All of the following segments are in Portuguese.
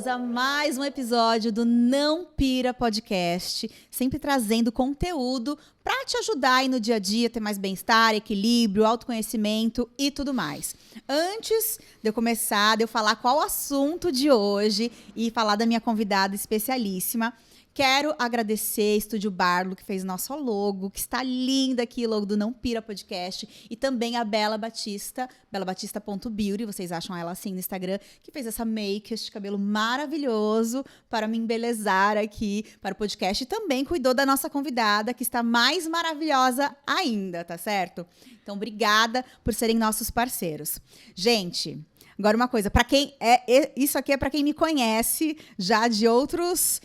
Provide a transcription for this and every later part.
a mais um episódio do Não Pira Podcast, sempre trazendo conteúdo para te ajudar aí no dia a dia, ter mais bem-estar, equilíbrio, autoconhecimento e tudo mais. Antes de eu começar, de eu falar qual o assunto de hoje e falar da minha convidada especialíssima, quero agradecer Estúdio Barlo, que fez nosso logo, que está linda aqui, logo do Não Pira Podcast, e também a Bela Batista, belabatista.beauty, vocês acham ela assim no Instagram, que fez essa make, este cabelo maravilhoso para me embelezar aqui para o podcast, e também cuidou da nossa convidada, que está mais maravilhosa ainda, tá certo? Então, obrigada por serem nossos parceiros. Gente, agora uma coisa, para quem isso aqui é para quem me conhece já de outros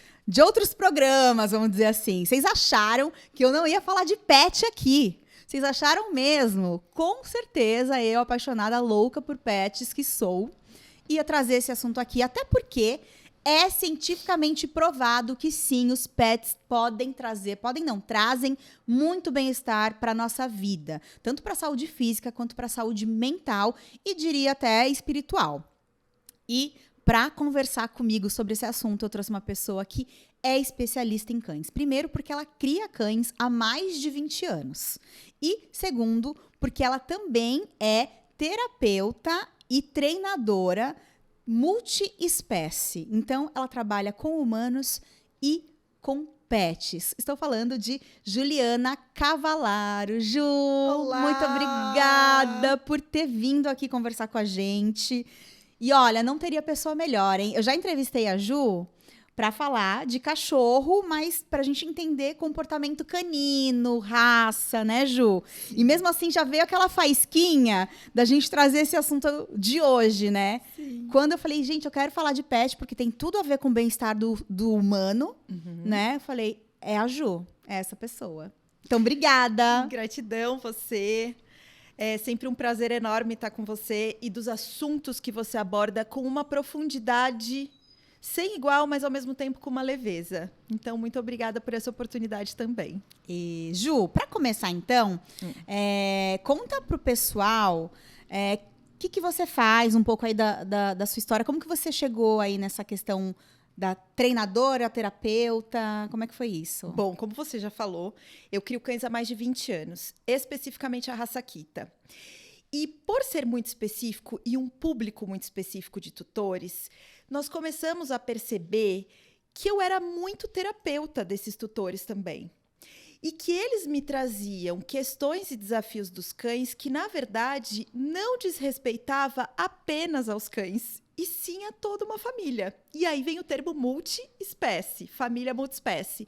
programas, vamos dizer assim. Vocês acharam que eu não ia falar de pet aqui? Vocês acharam mesmo? Com certeza, eu, apaixonada, louca por pets que sou, ia trazer esse assunto aqui, até porque é cientificamente provado que sim, os pets trazem muito bem-estar para a nossa vida, tanto para a saúde física quanto para a saúde mental e diria até espiritual. E para conversar comigo sobre esse assunto, eu trouxe uma pessoa que é especialista em cães. Primeiro, porque ela cria cães há mais de 20 anos. E, segundo, porque ela também é terapeuta e treinadora multi-espécie. Então, ela trabalha com humanos e com pets. Estou falando de Juliana Cavallaro. Ju, olá! Muito obrigada por ter vindo aqui conversar com a gente. E olha, não teria pessoa melhor, hein? Eu já entrevistei a Ju para falar de cachorro, mas para a gente entender comportamento canino, raça, né, Ju? Sim. E mesmo assim já veio aquela faísquinha da gente trazer esse assunto de hoje, né? Sim. Quando eu falei, gente, eu quero falar de pet porque tem tudo a ver com o bem-estar do humano, né? Eu falei, é a Ju, é essa pessoa. Então, obrigada. Gratidão, você. É sempre um prazer enorme estar com você e dos assuntos que você aborda com uma profundidade sem igual, mas ao mesmo tempo com uma leveza. Então, muito obrigada por essa oportunidade também. E, Ju, para começar então, conta pro pessoal que você faz um pouco aí da sua história, como que você chegou aí nessa questão da treinadora, terapeuta, como é que foi isso? Bom, como você já falou, eu crio cães há mais de 20 anos, especificamente a raça Akita. E por ser muito específico e um público muito específico de tutores, nós começamos a perceber que eu era muito terapeuta desses tutores também. E que eles me traziam questões e desafios dos cães que, na verdade, não desrespeitava apenas aos cães, e sim a toda uma família. E aí vem o termo multiespécie, família multiespécie.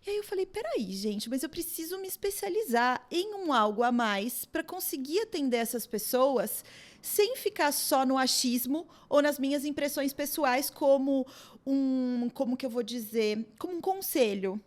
E aí eu falei, peraí, gente, mas eu preciso me especializar em um algo a mais para conseguir atender essas pessoas sem ficar só no achismo ou nas minhas impressões pessoais como como um conselho.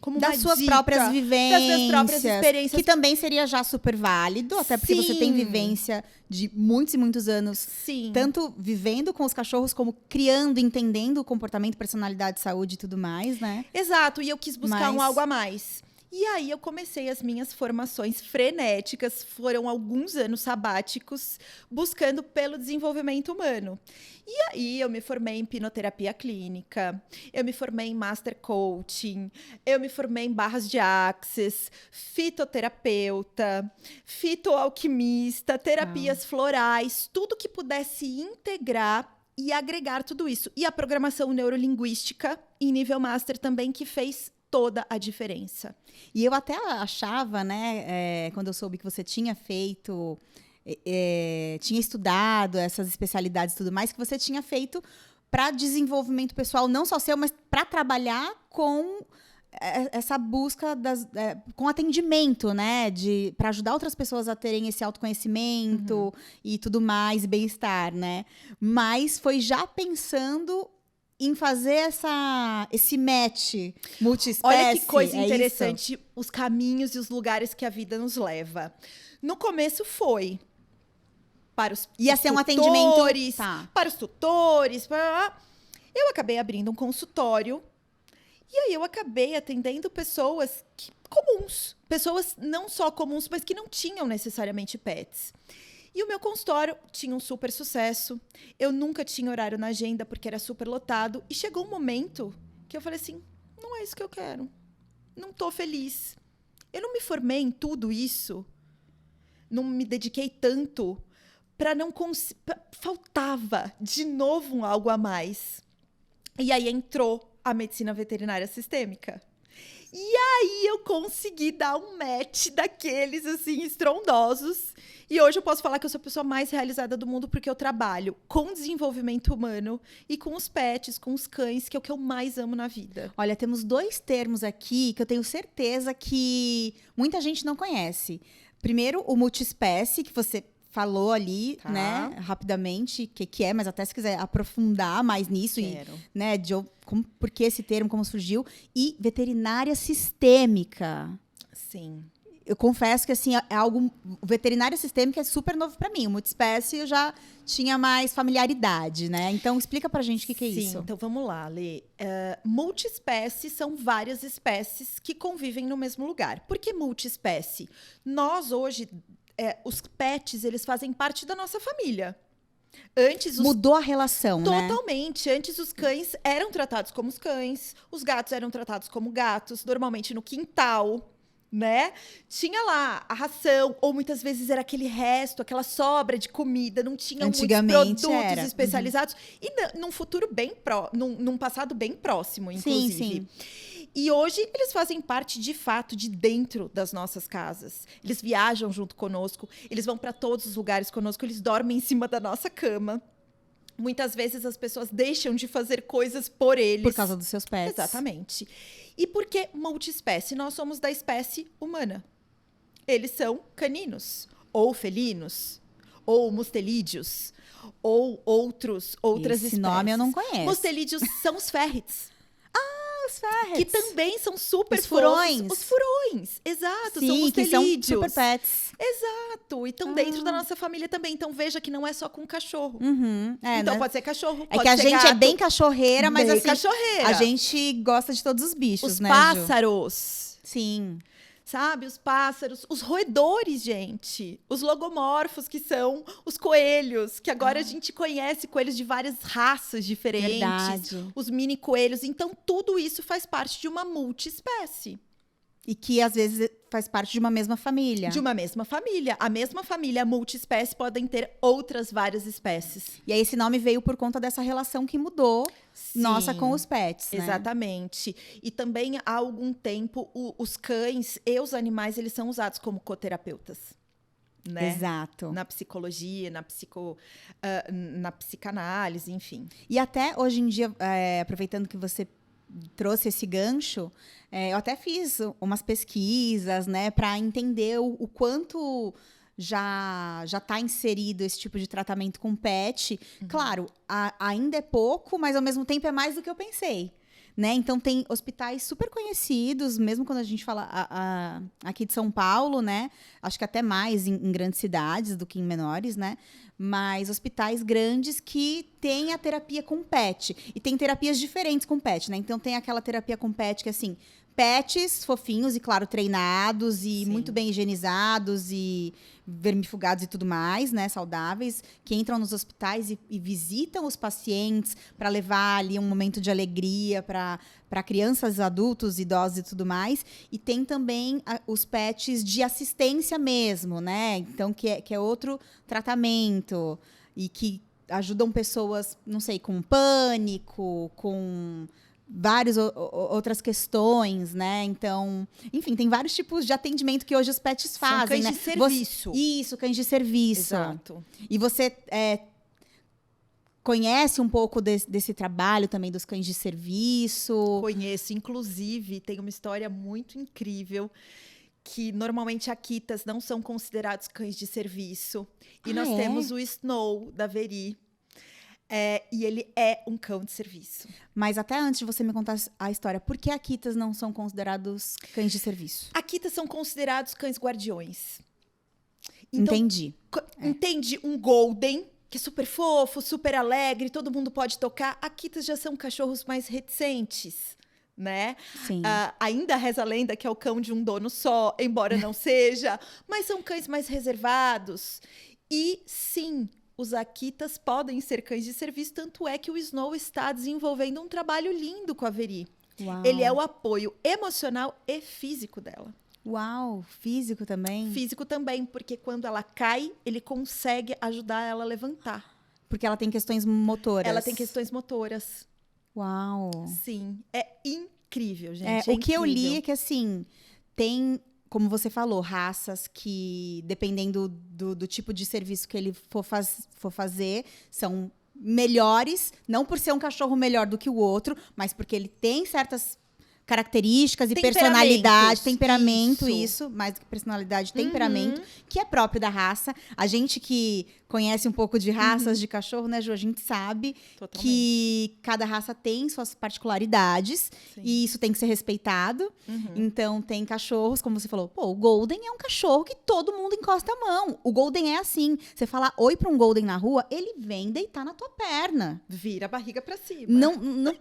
Como das suas próprias vivências, das minhas próprias experiências. Que também seria já super válido, até porque você tem vivência de muitos e muitos anos. Sim. Tanto vivendo com os cachorros, como criando, entendendo o comportamento, personalidade, saúde e tudo mais, né? Exato, e eu quis buscar um algo a mais. E aí eu comecei as minhas formações frenéticas, foram alguns anos sabáticos, buscando pelo desenvolvimento humano. E aí eu me formei em hipnoterapia clínica, eu me formei em Master Coaching, eu me formei em barras de Access, fitoterapeuta, fitoalquimista, terapias florais, tudo que pudesse integrar e agregar tudo isso. E a programação neurolinguística em nível Master também, que fez toda a diferença. E eu até achava, né, quando eu soube que você tinha feito, tinha estudado essas especialidades e tudo mais, que você tinha feito para desenvolvimento pessoal, não só seu, mas para trabalhar com essa busca com atendimento, né, para ajudar outras pessoas a terem esse autoconhecimento e tudo mais, bem-estar, né? Mas foi já pensando em fazer esse match multiespécie. Olha que coisa interessante, os caminhos e os lugares que a vida nos leva. No começo foi para os ia ser um atendimento para os tutores. Eu acabei abrindo um consultório e aí eu acabei atendendo pessoas comuns. Pessoas não só comuns, mas que não tinham necessariamente pets. E o meu consultório tinha um super sucesso. Eu nunca tinha horário na agenda porque era super lotado. E chegou um momento que eu falei assim, não é isso que eu quero. Não tô feliz. Eu não me formei em tudo isso. Não me dediquei tanto para não faltava de novo algo a mais. E aí entrou a medicina veterinária sistêmica. E aí eu consegui dar um match daqueles, assim, estrondosos. E hoje eu posso falar que eu sou a pessoa mais realizada do mundo porque eu trabalho com desenvolvimento humano e com os pets, com os cães, que é o que eu mais amo na vida. Olha, temos 2 termos aqui que eu tenho certeza que muita gente não conhece. Primeiro, o multiespécie, que você falou ali, Tá. né, rapidamente, o que é, mas até se quiser aprofundar mais nisso, Quero. e, né, por que esse termo, como surgiu, e veterinária sistêmica. Sim. Eu confesso que, assim, é algo, veterinária sistêmica é super novo para mim, o multiespécie eu já tinha mais familiaridade, né, então explica pra gente o que é isso. Sim, então vamos lá, Lê. Multiespécie são várias espécies que convivem no mesmo lugar. Por que multiespécie? Nós, hoje, os pets, eles fazem parte da nossa família. Antes, Mudou a relação, né? Totalmente. Antes, os cães eram tratados como os cães, os gatos eram tratados como gatos, normalmente no quintal, né? Tinha lá a ração, ou muitas vezes era aquele resto, aquela sobra de comida, não tinha muitos Antigamente produtos era. especializados. E num futuro bem num passado bem próximo, inclusive. Sim. E hoje eles fazem parte, de fato, de dentro das nossas casas. Eles viajam junto conosco, eles vão para todos os lugares conosco, eles dormem em cima da nossa cama. Muitas vezes as pessoas deixam de fazer coisas por eles. Por causa dos seus pets. Exatamente. E por que multiespécie? Nós somos da espécie humana. Eles são caninos, ou felinos, ou mustelídeos, ou outras Esse espécies. nome eu não conheço. Mustelídeos são os ferrets. Os ferrets. Que também são super Os furões. fofos. Os furões, exato. São Sim, que são mustelídeos. super pets. Exato. E estão dentro da nossa família também. Então veja que não é só com cachorro. Uhum. Então né? pode ser cachorro, É pode que a ser gente é gato, bem cachorreira, mas bem assim, cachorreira. a gente gosta de todos os bichos, Os né, Ju? pássaros. Sim. Sabe, os pássaros, os roedores, gente. Os logomorfos, que são os coelhos, que agora a gente conhece coelhos de várias raças diferentes. Verdade. Os mini coelhos. Então, tudo isso faz parte de uma multiespécie. E que às vezes faz parte de uma mesma família. De uma mesma família. A mesma família, a multiespécie, podem ter outras várias espécies. E aí esse nome veio por conta dessa relação que mudou nossa Sim. com os pets, né? Exatamente. E também, há algum tempo, os cães e os animais, eles são usados como coterapeutas. Né? Exato. Na psicologia, na psicanálise, enfim. E até hoje em dia, aproveitando que você trouxe esse gancho, eu até fiz umas pesquisas, né, para entender o quanto já está inserido esse tipo de tratamento com pet. Claro, ainda é pouco, mas ao mesmo tempo é mais do que eu pensei. Né? Então, tem hospitais super conhecidos, mesmo quando a gente fala aqui de São Paulo, né? Acho que até mais em grandes cidades do que em menores, né? Mas hospitais grandes que têm a terapia com pet. E tem terapias diferentes com pet, né? Então, tem aquela terapia com pet que, assim, pets fofinhos e, claro, treinados e Sim. muito bem higienizados e vermifugados e tudo mais, né, saudáveis, que entram nos hospitais e visitam os pacientes para levar ali um momento de alegria para crianças, adultos, idosos e tudo mais. E tem também os pets de assistência mesmo, né? Então, que é outro tratamento e que ajudam pessoas, não sei, com pânico, com várias outras questões, né? Então, enfim, tem vários tipos de atendimento que hoje os pets fazem, São né? cães de serviço. Isso, cães de serviço. Exato. E você conhece um pouco desse trabalho também dos cães de serviço? Conheço, inclusive, tem uma história muito incrível que normalmente Akitas não são considerados cães de serviço. E nós temos o Snow, da Veri. E ele é um cão de serviço. Mas até antes de você me contar a história, por que Akitas não são considerados cães de serviço? Akitas são considerados cães guardiões. Então, Entendi. Entende um Golden, que é super fofo, super alegre, todo mundo pode tocar. Akitas já são cachorros mais reticentes, né? Sim. Ainda reza a lenda que é o cão de um dono só, embora não seja. Mas são cães mais reservados. E sim, os Akitas podem ser cães de serviço, tanto é que o Snow está desenvolvendo um trabalho lindo com a Veri. Uau. Ele é o apoio emocional e físico dela. Uau, físico também? Físico também, porque quando ela cai, ele consegue ajudar ela a levantar. Porque ela tem questões motoras. Ela tem questões motoras. Uau. Sim, é incrível, gente. É, É o que eu li incrível. é que, assim, tem, como você falou, raças que, dependendo do tipo de serviço que ele for fazer, são melhores, não por ser um cachorro melhor do que o outro, mas porque ele tem certas características e personalidade, temperamento, isso, mais do que personalidade, temperamento, que é próprio da raça. A gente que conhece um pouco de raças de cachorro, né, Ju? A gente sabe Totalmente. que cada raça tem suas particularidades. Sim. E isso tem que ser respeitado. Então, tem cachorros, como você falou, pô, o Golden é um cachorro que todo mundo encosta a mão. O Golden é assim. Você falar oi para um Golden na rua, ele vem deitar na tua perna. Vira a barriga pra cima. Não,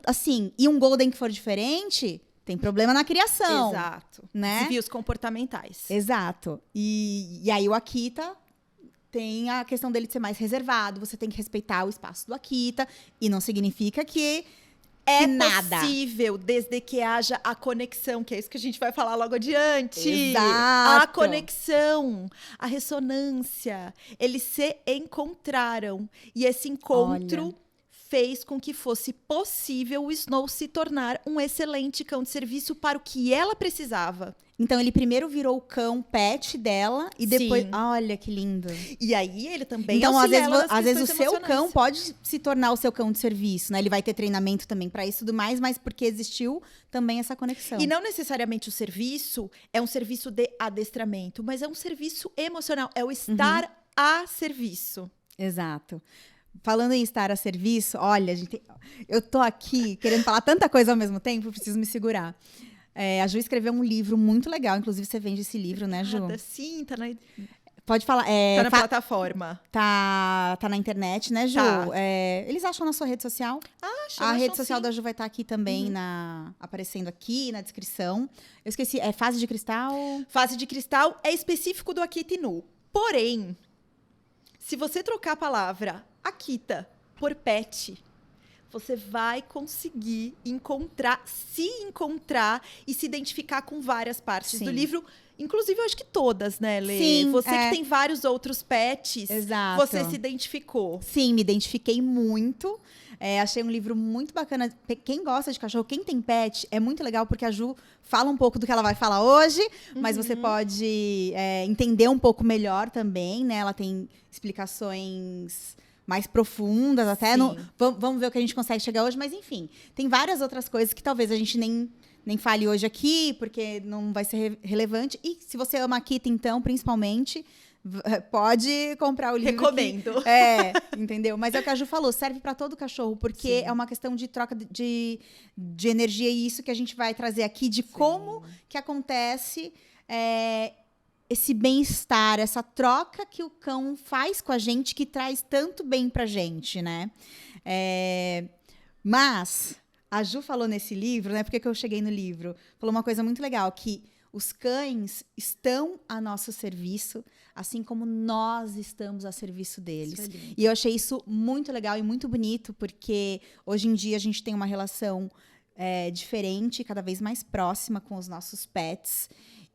assim, e um Golden que for diferente, tem problema na criação. Exato. Né? Desvios comportamentais. Exato. E aí o Akita tem a questão dele de ser mais reservado. Você tem que respeitar o espaço do Akita. E não significa que É nada. possível, desde que haja a conexão, que é isso que a gente vai falar logo adiante. Exato. A conexão, a ressonância. Eles se encontraram. E esse encontro fez com que fosse possível o Snow se tornar um excelente cão de serviço para o que ela precisava. Então, ele primeiro virou o cão pet dela e depois... Sim. Olha, que lindo. E aí ele também Então, às auxilia vezes, ela nas às vezes o questões seu emocionais. cão pode se tornar o seu cão de serviço, né? Ele vai ter treinamento também para isso e tudo mais, mas porque existiu também essa conexão. E não necessariamente o serviço é um serviço de adestramento, mas é um serviço emocional, é o estar a serviço. Exato. Falando em estar a serviço, olha, eu tô aqui querendo falar tanta coisa ao mesmo tempo, preciso me segurar. A Ju escreveu um livro muito legal, inclusive você vende esse livro, né, Ju? Sim, tá na Pode falar. plataforma. Tá na internet, né, Ju? Tá. Eles acham na sua rede social? A rede social da Ju vai estar aqui também, aparecendo aqui na descrição. Eu esqueci, é Fase de Cristal? Fase de cristal é específico do Akita Inu. Porém, se você trocar a palavra Akita por pet, você vai conseguir se encontrar e se identificar com várias partes Sim. do livro. Inclusive, eu acho que todas, né, Lê? Sim, Você que tem vários outros pets, Exato. você se identificou. Sim, me identifiquei muito. Achei um livro muito bacana. Quem gosta de cachorro, quem tem pet, é muito legal, porque a Ju fala um pouco do que ela vai falar hoje, mas você pode entender um pouco melhor também, né? Ela tem explicações mais profundas até. Vamos ver o que a gente consegue chegar hoje, mas enfim. Tem várias outras coisas que talvez a gente nem fale hoje aqui, porque não vai ser relevante. E se você ama Akita, então, principalmente, pode comprar o livro. Recomendo. Entendeu? Mas é o que a Ju falou, serve para todo cachorro, porque é uma questão de troca de energia, e isso que a gente vai trazer aqui, de como que acontece esse bem-estar, essa troca que o cão faz com a gente, que traz tanto bem pra gente, né? Mas a Ju falou nesse livro, né? Por que eu cheguei no livro? Falou uma coisa muito legal, que os cães estão a nosso serviço, assim como nós estamos a serviço deles. E eu achei isso muito legal e muito bonito, porque hoje em dia a gente tem uma relação diferente, cada vez mais próxima com os nossos pets.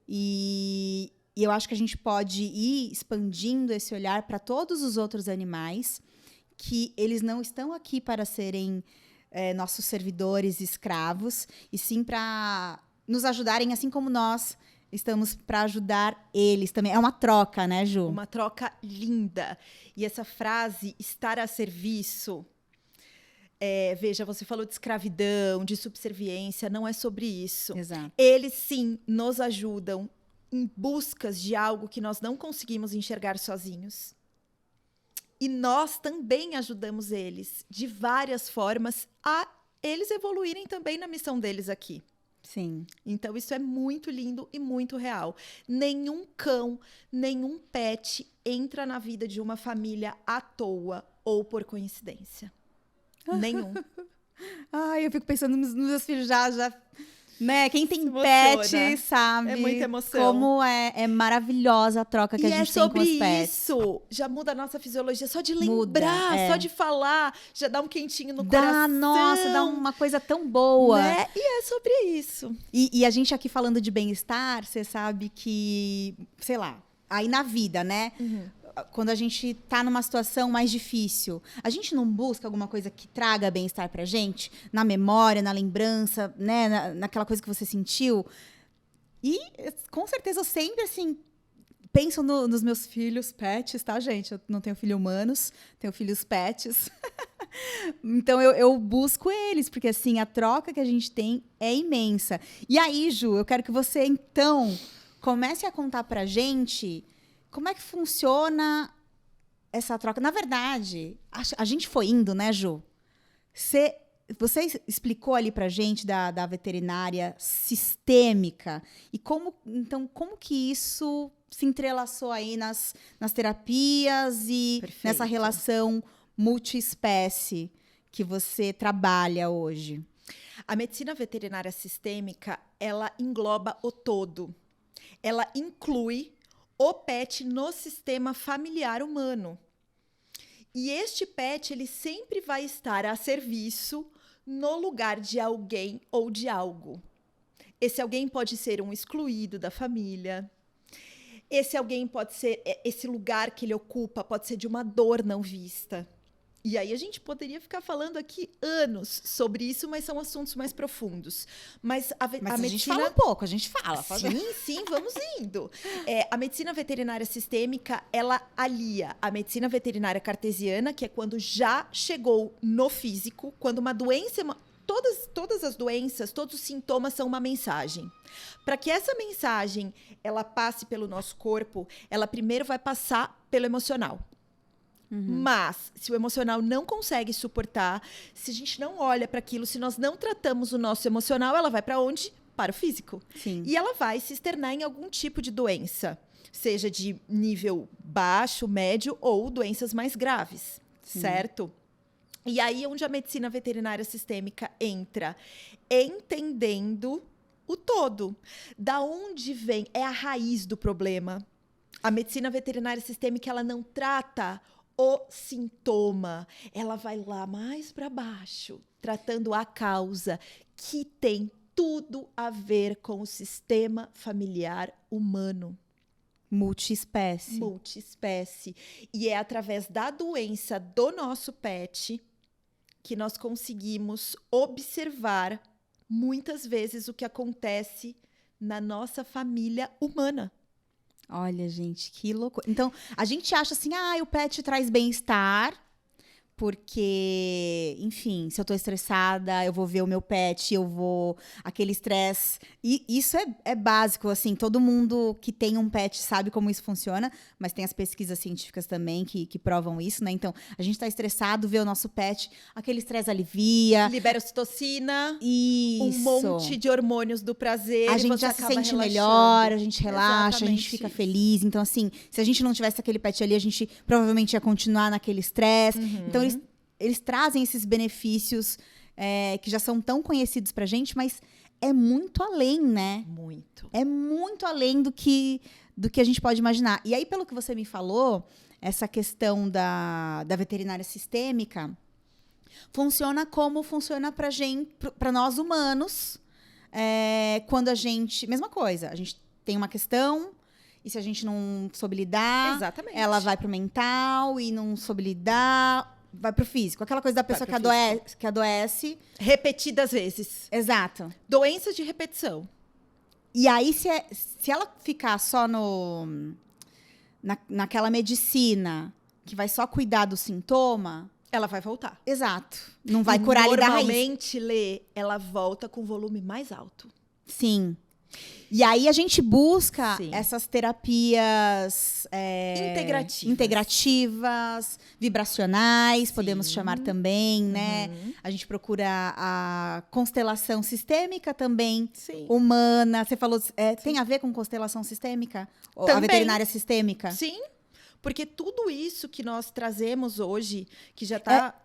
E eu acho que a gente pode ir expandindo esse olhar para todos os outros animais, que eles não estão aqui para serem nossos servidores escravos, e sim para nos ajudarem, assim como nós estamos para ajudar eles também. É uma troca, né, Ju? Uma troca linda. E essa frase, estar a serviço, veja, você falou de escravidão, de subserviência, não é sobre isso. Exato. Eles, sim, nos ajudam em buscas de algo que nós não conseguimos enxergar sozinhos. E nós também ajudamos eles, de várias formas, a eles evoluírem também na missão deles aqui. Sim. Então, isso é muito lindo e muito real. Nenhum cão, nenhum pet entra na vida de uma família à toa ou por coincidência. Nenhum. Ai, eu fico pensando nos meus filhos já Né? Quem tem emociona. pet sabe É muita emoção. como é maravilhosa a troca que a gente tem com os pets. Isso, já muda a nossa fisiologia, só de lembrar, Muda, só de falar, já dá um quentinho no Dá, coração. nossa, dá uma coisa tão boa. Né? E é sobre isso. E a gente aqui falando de bem-estar, você sabe que, sei lá, aí na vida, né? Quando a gente tá numa situação mais difícil, a gente não busca alguma coisa que traga bem-estar pra gente? Na memória, na lembrança, né? Naquela coisa que você sentiu. E, com certeza, eu sempre, assim, penso nos meus filhos pets, tá, gente? Eu não tenho filhos humanos, tenho filhos pets. Então, eu busco eles, porque, assim, a troca que a gente tem é imensa. E aí, Ju, eu quero que você, então, comece a contar pra gente como é que funciona essa troca. Na verdade, a gente foi indo, né, Ju? Você explicou ali pra gente da veterinária sistêmica. E como que isso se entrelaçou aí nas terapias e Perfeito. nessa relação multiespécie que você trabalha hoje? A medicina veterinária sistêmica, ela engloba o todo. Ela inclui o pet no sistema familiar humano. E este pet, ele sempre vai estar a serviço no lugar de alguém ou de algo. Esse alguém pode ser um excluído da família. Esse alguém pode ser, esse lugar que ele ocupa pode ser de uma dor não vista. E aí a gente poderia ficar falando aqui anos sobre isso, mas são assuntos mais profundos. Mas a medicina... gente fala um pouco, a gente fala. Sim, vamos indo. A medicina veterinária sistêmica, ela alia a medicina veterinária cartesiana, que é quando já chegou no físico, quando uma doença... Todas as doenças, todos os sintomas são uma mensagem. Para que essa mensagem ela passe pelo nosso corpo, ela primeiro vai passar pelo emocional. Mas, se o emocional não consegue suportar, se a gente não olha para aquilo, se nós não tratamos o nosso emocional, ela vai para onde? Para o físico. Sim. E ela vai se externar em algum tipo de doença, seja de nível baixo, médio ou doenças mais graves, certo? E aí é onde a medicina veterinária sistêmica entra, entendendo o todo. Da onde vem? É a raiz do problema. A medicina veterinária sistêmica, ela não trata o sintoma, ela vai lá mais para baixo, tratando a causa, que tem tudo a ver com o sistema familiar humano. Multiespécie. Multiespécie. E é através da doença do nosso pet que nós conseguimos observar muitas vezes o que acontece na nossa família humana. Olha, gente, que loucura. Então, a gente acha assim, o pet traz bem-estar, porque, enfim, se eu tô estressada, eu vou ver o meu pet, aquele estresse. E isso é básico, assim, todo mundo que tem um pet sabe como isso funciona, mas tem as pesquisas científicas também que provam isso, né? Então, a gente tá estressado, vê o nosso pet, aquele estresse alivia. Libera ocitocina, Isso. um monte de hormônios do prazer. A gente você já se acaba sente relaxando. melhor, a gente relaxa, a Exatamente gente fica isso. feliz. Então, assim, se a gente não tivesse aquele pet ali, a gente provavelmente ia continuar naquele estresse. Então, eles trazem esses benefícios que já são tão conhecidos pra gente, mas é muito além, né? Muito. É muito além do que a gente pode imaginar. E aí, pelo que você me falou, essa questão da veterinária sistêmica funciona como funciona pra gente, pra nós humanos, quando a gente... Mesma coisa, a gente tem uma questão, e se a gente não soube lidar, Exatamente. ela vai pro mental, e não soube lidar, vai pro físico. Aquela coisa da pessoa que adoece. Repetidas vezes. Exato. Doenças de repetição. E aí, se ela ficar só naquela medicina que vai só cuidar do sintoma, Ela vai voltar. exato. Não vai curar ali da raiz. Normalmente, Lê, ela volta com volume mais alto. Sim. E aí a gente busca Sim. essas terapias integrativas, vibracionais, podemos chamar também, né? A gente procura a constelação sistêmica também, Sim. humana. Você falou, tem a ver com constelação sistêmica? Ou a Também. veterinária sistêmica? Sim, Porque tudo isso que nós trazemos hoje, que já está...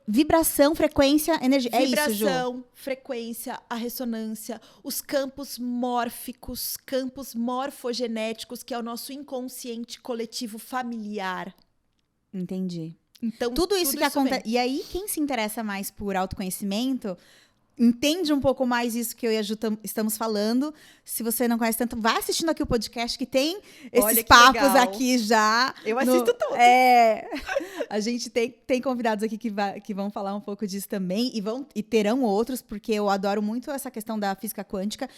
Vibração, frequência, energia. Vibração, é isso, Ju? frequência, a ressonância, os campos mórficos, campos morfogenéticos, que é o nosso inconsciente coletivo familiar. Entendi. Então, Tudo isso que acontece. E aí, quem se interessa mais por autoconhecimento, entende um pouco mais isso que eu e a Ju estamos falando. Se você não conhece tanto, vá assistindo aqui o podcast que tem esses papos legal. Aqui já. Eu assisto tudo. A gente tem convidados aqui que vão falar um pouco disso também e terão outros, porque eu adoro muito essa questão da física quântica.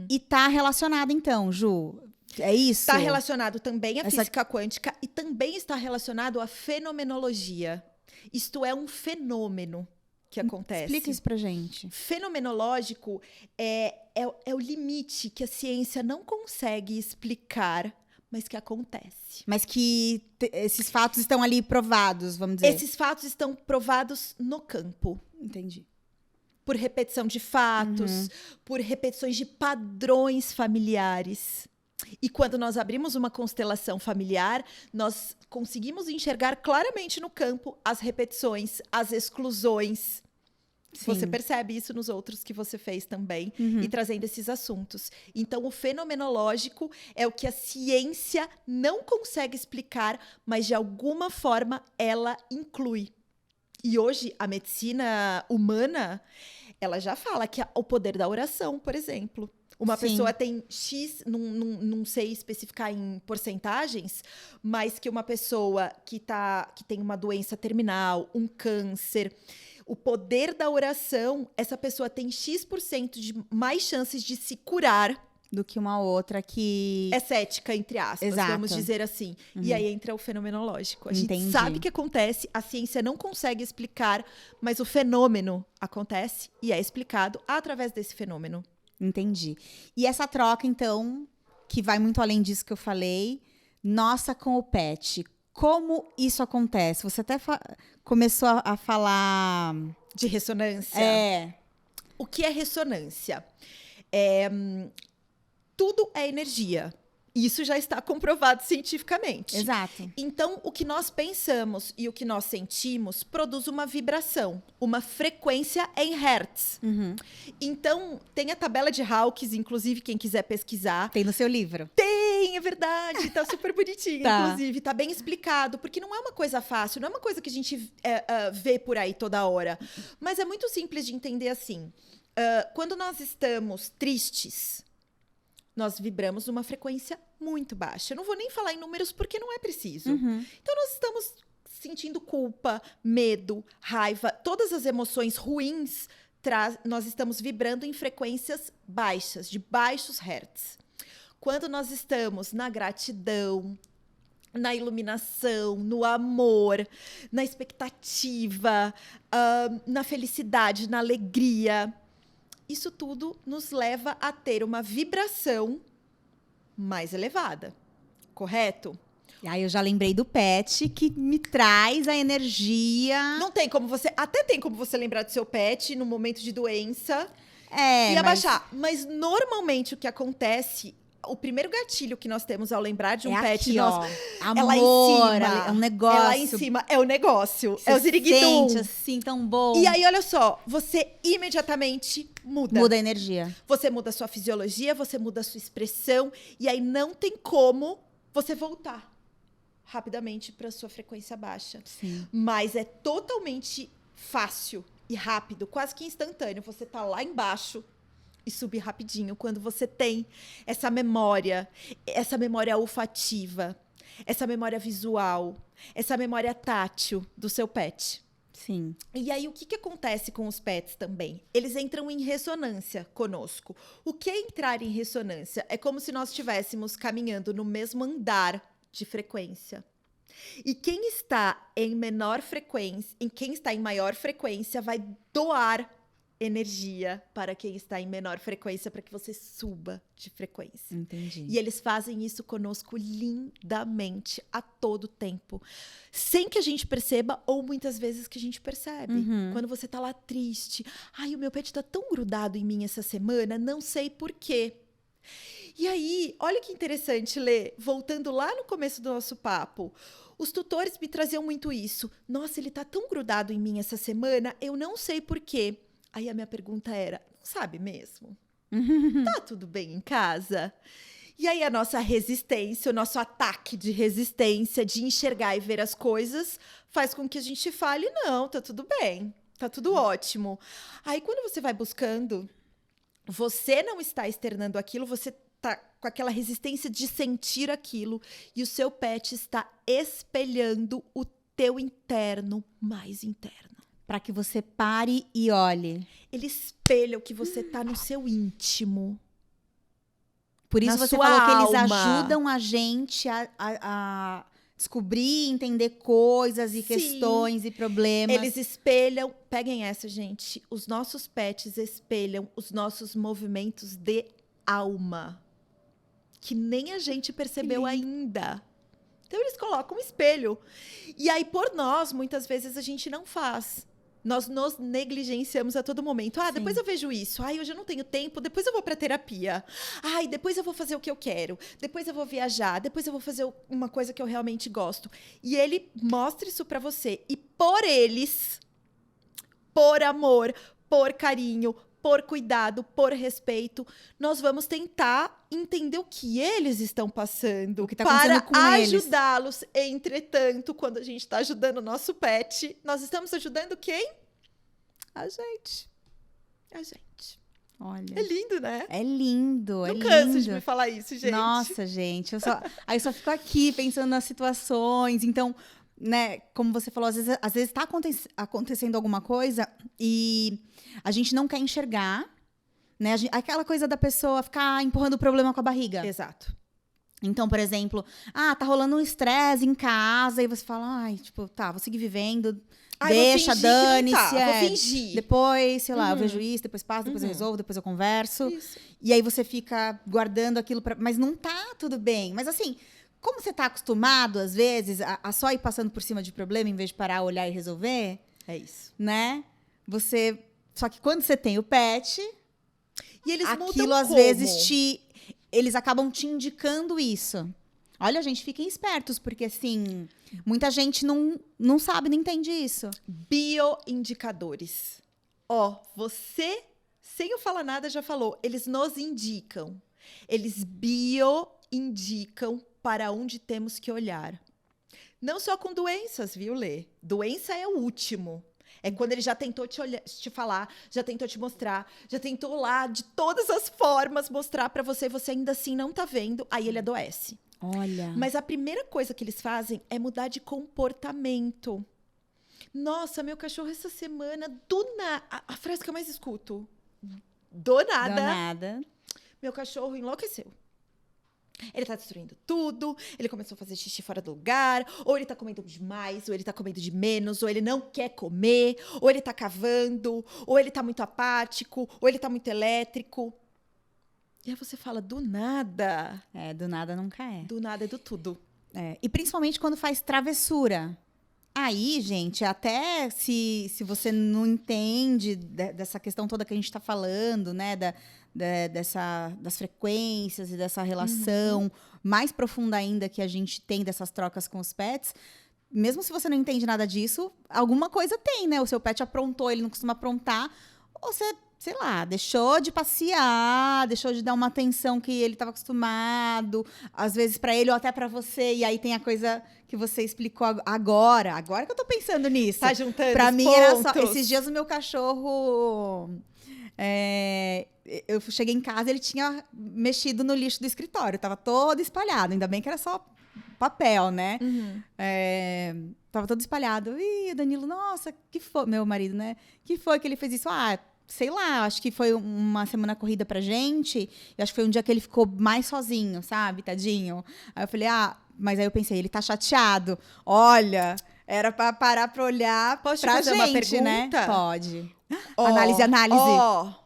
E tá relacionado então, Ju. É isso? Está relacionado também à física quântica e também está relacionado à fenomenologia. Isto é um fenômeno que acontece. Explica isso pra gente. Fenomenológico é o limite que a ciência não consegue explicar, mas que acontece. Mas que esses fatos estão ali provados, vamos dizer. Esses fatos estão provados no campo. Entendi. Por repetição de fatos, por repetições de padrões familiares. E quando nós abrimos uma constelação familiar, nós conseguimos enxergar claramente no campo as repetições, as exclusões. Sim. Você percebe isso nos outros que você fez também, e trazendo esses assuntos. Então, o fenomenológico é o que a ciência não consegue explicar, mas de alguma forma ela inclui. E hoje, a medicina humana, ela já fala que o poder da oração, por exemplo. Uma pessoa tem X, não sei especificar em porcentagens, mas que uma pessoa que tem uma doença terminal, um câncer, o poder da oração, essa pessoa tem X% de mais chances de se curar do que uma outra que... é cética, entre aspas, vamos dizer assim. E aí entra o fenomenológico. A gente sabe o que acontece, a ciência não consegue explicar, mas o fenômeno acontece e é explicado através desse fenômeno. Entendi. E essa troca, então, que vai muito além disso que eu falei, nossa com o pet, como isso acontece? Você até começou a falar... de ressonância? O que é ressonância? Tudo é energia. Isso já está comprovado cientificamente. Exato. Então, o que nós pensamos e o que nós sentimos produz uma vibração, uma frequência em hertz. Então, tem a tabela de Hawkes, inclusive, quem quiser pesquisar. Tem no seu livro. Tem, é verdade. Tá super bonitinho, inclusive. Tá bem explicado, porque não é uma coisa fácil, não é uma coisa que a gente vê por aí toda hora. Mas é muito simples de entender assim. Quando nós estamos tristes, nós vibramos numa frequência muito baixa. Eu não vou nem falar em números porque não é preciso. Então, nós estamos sentindo culpa, medo, raiva, todas as emoções ruins, nós estamos vibrando em frequências baixas, de baixos hertz. Quando nós estamos na gratidão, na iluminação, no amor, na expectativa, na felicidade, na alegria, isso tudo nos leva a ter uma vibração mais elevada, correto? E aí eu já lembrei do pet, que me traz a energia... Não tem como você... Até tem como você lembrar do seu pet no momento de doença e mas... abaixar. Mas normalmente o que acontece... O primeiro gatilho que nós temos ao lembrar de um pet aqui, nosso amor, lá em cima, é um negócio. É lá em cima, é o negócio. Você é o ziriguidum. sente assim, tão bom. E aí, olha só, você imediatamente muda. Muda a energia. Você muda a sua fisiologia, você muda a sua expressão. E aí não tem como você voltar rapidamente para sua frequência baixa. Sim. Mas é totalmente fácil e rápido, quase que instantâneo. Você tá lá embaixo e subir rapidinho quando você tem essa memória olfativa, essa memória visual, essa memória tátil do seu pet. Sim. E aí, o que acontece com os pets também? Eles entram em ressonância conosco. O que é entrar em ressonância? É como se nós estivéssemos caminhando no mesmo andar de frequência. E quem está em menor frequência, quem está em maior frequência, vai doar energia para quem está em menor frequência, para que você suba de frequência. Entendi. E eles fazem isso conosco lindamente, a todo tempo. Sem que a gente perceba, ou muitas vezes que a gente percebe. Quando você tá lá triste. Ai, o meu pet tá tão grudado em mim essa semana, não sei por quê. E aí, olha que interessante, Lê, voltando lá no começo do nosso papo, os tutores me traziam muito isso. Nossa, ele tá tão grudado em mim essa semana, eu não sei por quê. Aí a minha pergunta era, não sabe mesmo? Tá tudo bem em casa? E aí a nossa resistência, o nosso ataque de resistência, de enxergar e ver as coisas, faz com que a gente fale, não, tá tudo bem, tá tudo ótimo. Aí quando você vai buscando, você não está externando aquilo, você tá com aquela resistência de sentir aquilo, e o seu pet está espelhando o teu interno mais interno. Para que você pare e olhe. Ele espelha o que você tá no seu íntimo. Por isso Na você sua falou que eles alma. ajudam a gente a descobrir, entender coisas e Sim. questões e problemas. Eles espelham, peguem essa, gente, os nossos pets espelham os nossos movimentos de alma, que nem a gente percebeu ainda. Então, eles colocam um espelho. E aí, por nós, muitas vezes, a gente não faz. Nós nos negligenciamos a todo momento. Ah, depois eu vejo isso. Ai, hoje eu não tenho tempo. Depois eu vou para terapia. Ai, depois eu vou fazer o que eu quero. Depois eu vou viajar. Depois eu vou fazer uma coisa que eu realmente gosto. E ele mostra isso para você. E por eles, por amor, por carinho, por cuidado, por respeito, nós vamos tentar entender o que eles estão passando, O que tá acontecendo com eles. ajudá-los. Entretanto, quando a gente está ajudando o nosso pet, nós estamos ajudando quem? A gente. A gente. Olha. É lindo, né? É lindo, é Não canso de lindo. me falar isso, gente. Nossa, gente. Aí eu só fico aqui pensando nas situações. Então, né, como você falou, às vezes tá acontecendo alguma coisa e a gente não quer enxergar, né? Aquela coisa da pessoa ficar empurrando o problema com a barriga. Exato. Então, por exemplo, tá rolando um estresse em casa e você fala, ai, tipo, tá, vou seguir vivendo, Ai, deixa, vou fingir que não dane-se. tá, vou fingir. Depois, sei lá, eu vejo isso, depois passa, depois eu resolvo, depois eu converso. Isso. E aí você fica guardando aquilo mas não tá tudo bem. Mas assim, como você tá acostumado, às vezes, a só ir passando por cima de problema em vez de parar, olhar e resolver, É isso. né? Só que quando você tem o pet, E eles aquilo mudam às como? vezes eles acabam te indicando isso. Olha, gente, fiquem espertos, porque assim, muita gente não sabe, não entende isso. Bioindicadores. Ó, você, sem eu falar nada, já falou. Eles nos indicam. Eles bioindicam para onde temos que olhar. Não só com doenças, viu, Lê? Doença é o último. É quando ele já tentou te falar, já tentou te mostrar, já tentou lá, de todas as formas, mostrar para você, e você ainda assim não tá vendo, aí ele adoece. Olha. Mas a primeira coisa que eles fazem é mudar de comportamento. Nossa, meu cachorro essa semana, a frase que eu mais escuto. Do nada, meu cachorro enlouqueceu. Ele tá destruindo tudo, ele começou a fazer xixi fora do lugar, ou ele tá comendo demais, ou ele tá comendo de menos, ou ele não quer comer, ou ele tá cavando, ou ele tá muito apático, ou ele tá muito elétrico. E aí você fala, do nada. Do nada nunca é. Do nada é do tudo. E principalmente quando faz travessura. Aí, gente, até se você não entende dessa questão toda que a gente está falando, né? Das frequências e dessa relação mais profunda ainda que a gente tem dessas trocas com os pets, mesmo se você não entende nada disso, alguma coisa tem, né? O seu pet aprontou, ele não costuma aprontar, ou você, sei lá, deixou de passear, deixou de dar uma atenção que ele estava acostumado, às vezes para ele ou até para você, e aí tem a coisa que você explicou agora que eu tô pensando nisso. Tá juntando Pra os mim pontos. era só, esses dias o meu cachorro, eu cheguei em casa, ele tinha mexido no lixo do escritório, tava todo espalhado, ainda bem que era só papel, né? Tava todo espalhado. E o Danilo, nossa, que foi? Meu marido, né? Que foi que ele fez isso? Sei lá, acho que foi uma semana corrida pra gente. Eu acho que foi um dia que ele ficou mais sozinho, sabe? Tadinho. Aí eu falei, mas aí eu pensei, ele tá chateado. Olha, era pra parar pra olhar Posso te pra fazer gente, uma pergunta? né? Pode. Ó, Análise.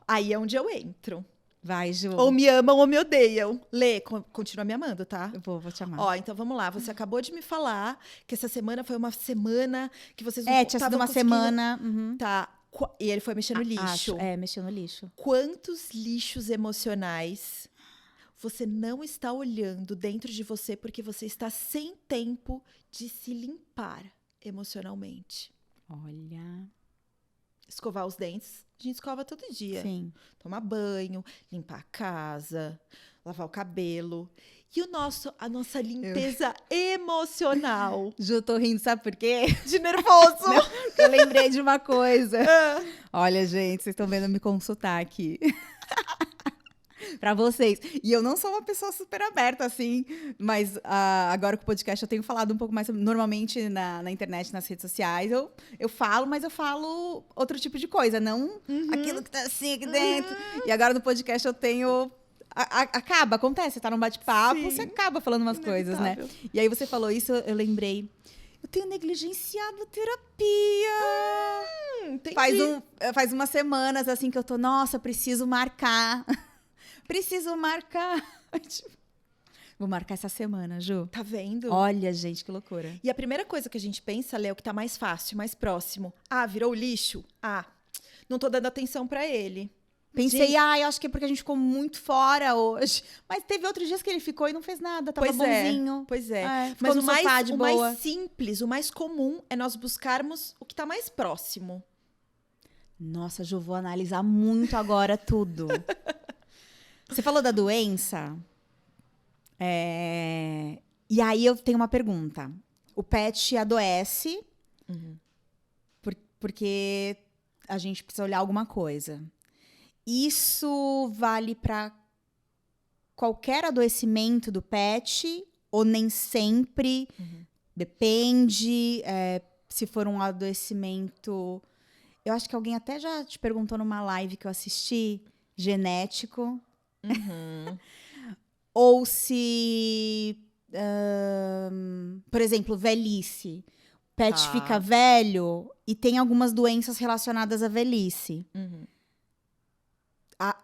Aí é onde eu entro. Vai, Ju. Ou me amam ou me odeiam. Lê, continua me amando, tá? Eu vou te amar. Ó, então vamos lá. Você acabou de me falar que essa semana foi uma semana que vocês não Tinha sido estavam uma conseguindo... semana. Tá. E ele foi mexer no lixo. Acho. Mexeu no lixo. Quantos lixos emocionais você não está olhando dentro de você porque você está sem tempo de se limpar emocionalmente. Olha. Escovar os dentes, a gente escova todo dia. Sim. Tomar banho, limpar a casa, lavar o cabelo. E a nossa limpeza emocional. Ju, tô rindo, sabe por quê? De nervoso. Eu lembrei de uma coisa. Olha, gente, vocês estão vendo eu me consultar aqui. Pra vocês. E eu não sou uma pessoa super aberta, assim, mas agora com o podcast eu tenho falado um pouco mais. Normalmente na internet, nas redes sociais, eu falo, mas eu falo outro tipo de coisa, não aquilo que tá assim aqui dentro. E agora no podcast eu tenho. Acontece, você tá num bate-papo, Sim. você acaba falando umas coisas, né? E aí você falou isso, eu lembrei. Eu tenho negligenciado a terapia. Entendi. Faz umas semanas, assim, que eu tô, nossa, preciso marcar. Preciso marcar. Vou marcar essa semana, Ju. Tá vendo? Olha, gente, que loucura. E a primeira coisa que a gente pensa, Léo, que tá mais fácil, mais próximo. Ah, virou lixo? Ah, não tô dando atenção pra ele. Pensei, Gente, eu acho que é porque a gente ficou muito fora hoje. Mas teve outros dias que ele ficou e não fez nada, tava bonzinho. Pois é. Ficou Mas no sofá de o boa. mais simples, o mais comum é nós buscarmos o que tá mais próximo. Nossa, Ju, vou analisar muito agora tudo. Você falou da doença? E aí eu tenho uma pergunta. O pet adoece porque a gente precisa olhar alguma coisa. Isso vale para qualquer adoecimento do pet ou nem sempre? Depende. Se for um adoecimento... Eu acho que alguém até já te perguntou numa live que eu assisti, genético. Ou se, por exemplo, velhice. O pet fica velho e tem algumas doenças relacionadas à velhice.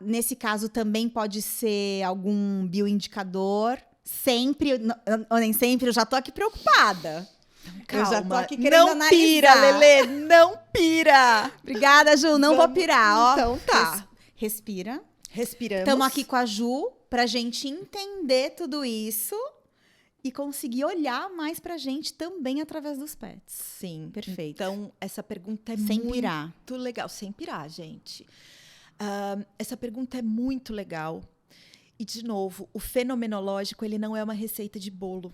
Nesse caso, também pode ser algum bioindicador. Sempre, ou nem sempre, eu já tô aqui preocupada. Calma, eu já tô aqui querendo não analisar. pira, Lelê, não pira. Obrigada, Ju, não vou pirar, ó. Então tá. Respira. Respiramos. Estamos aqui com a Ju pra gente entender tudo isso e conseguir olhar mais pra gente também através dos pets. Sim. Perfeito. Então, essa pergunta é Sem muito pirar. legal. Sem pirar, gente. Essa pergunta é muito legal. E, de novo, o fenomenológico, ele não é uma receita de bolo.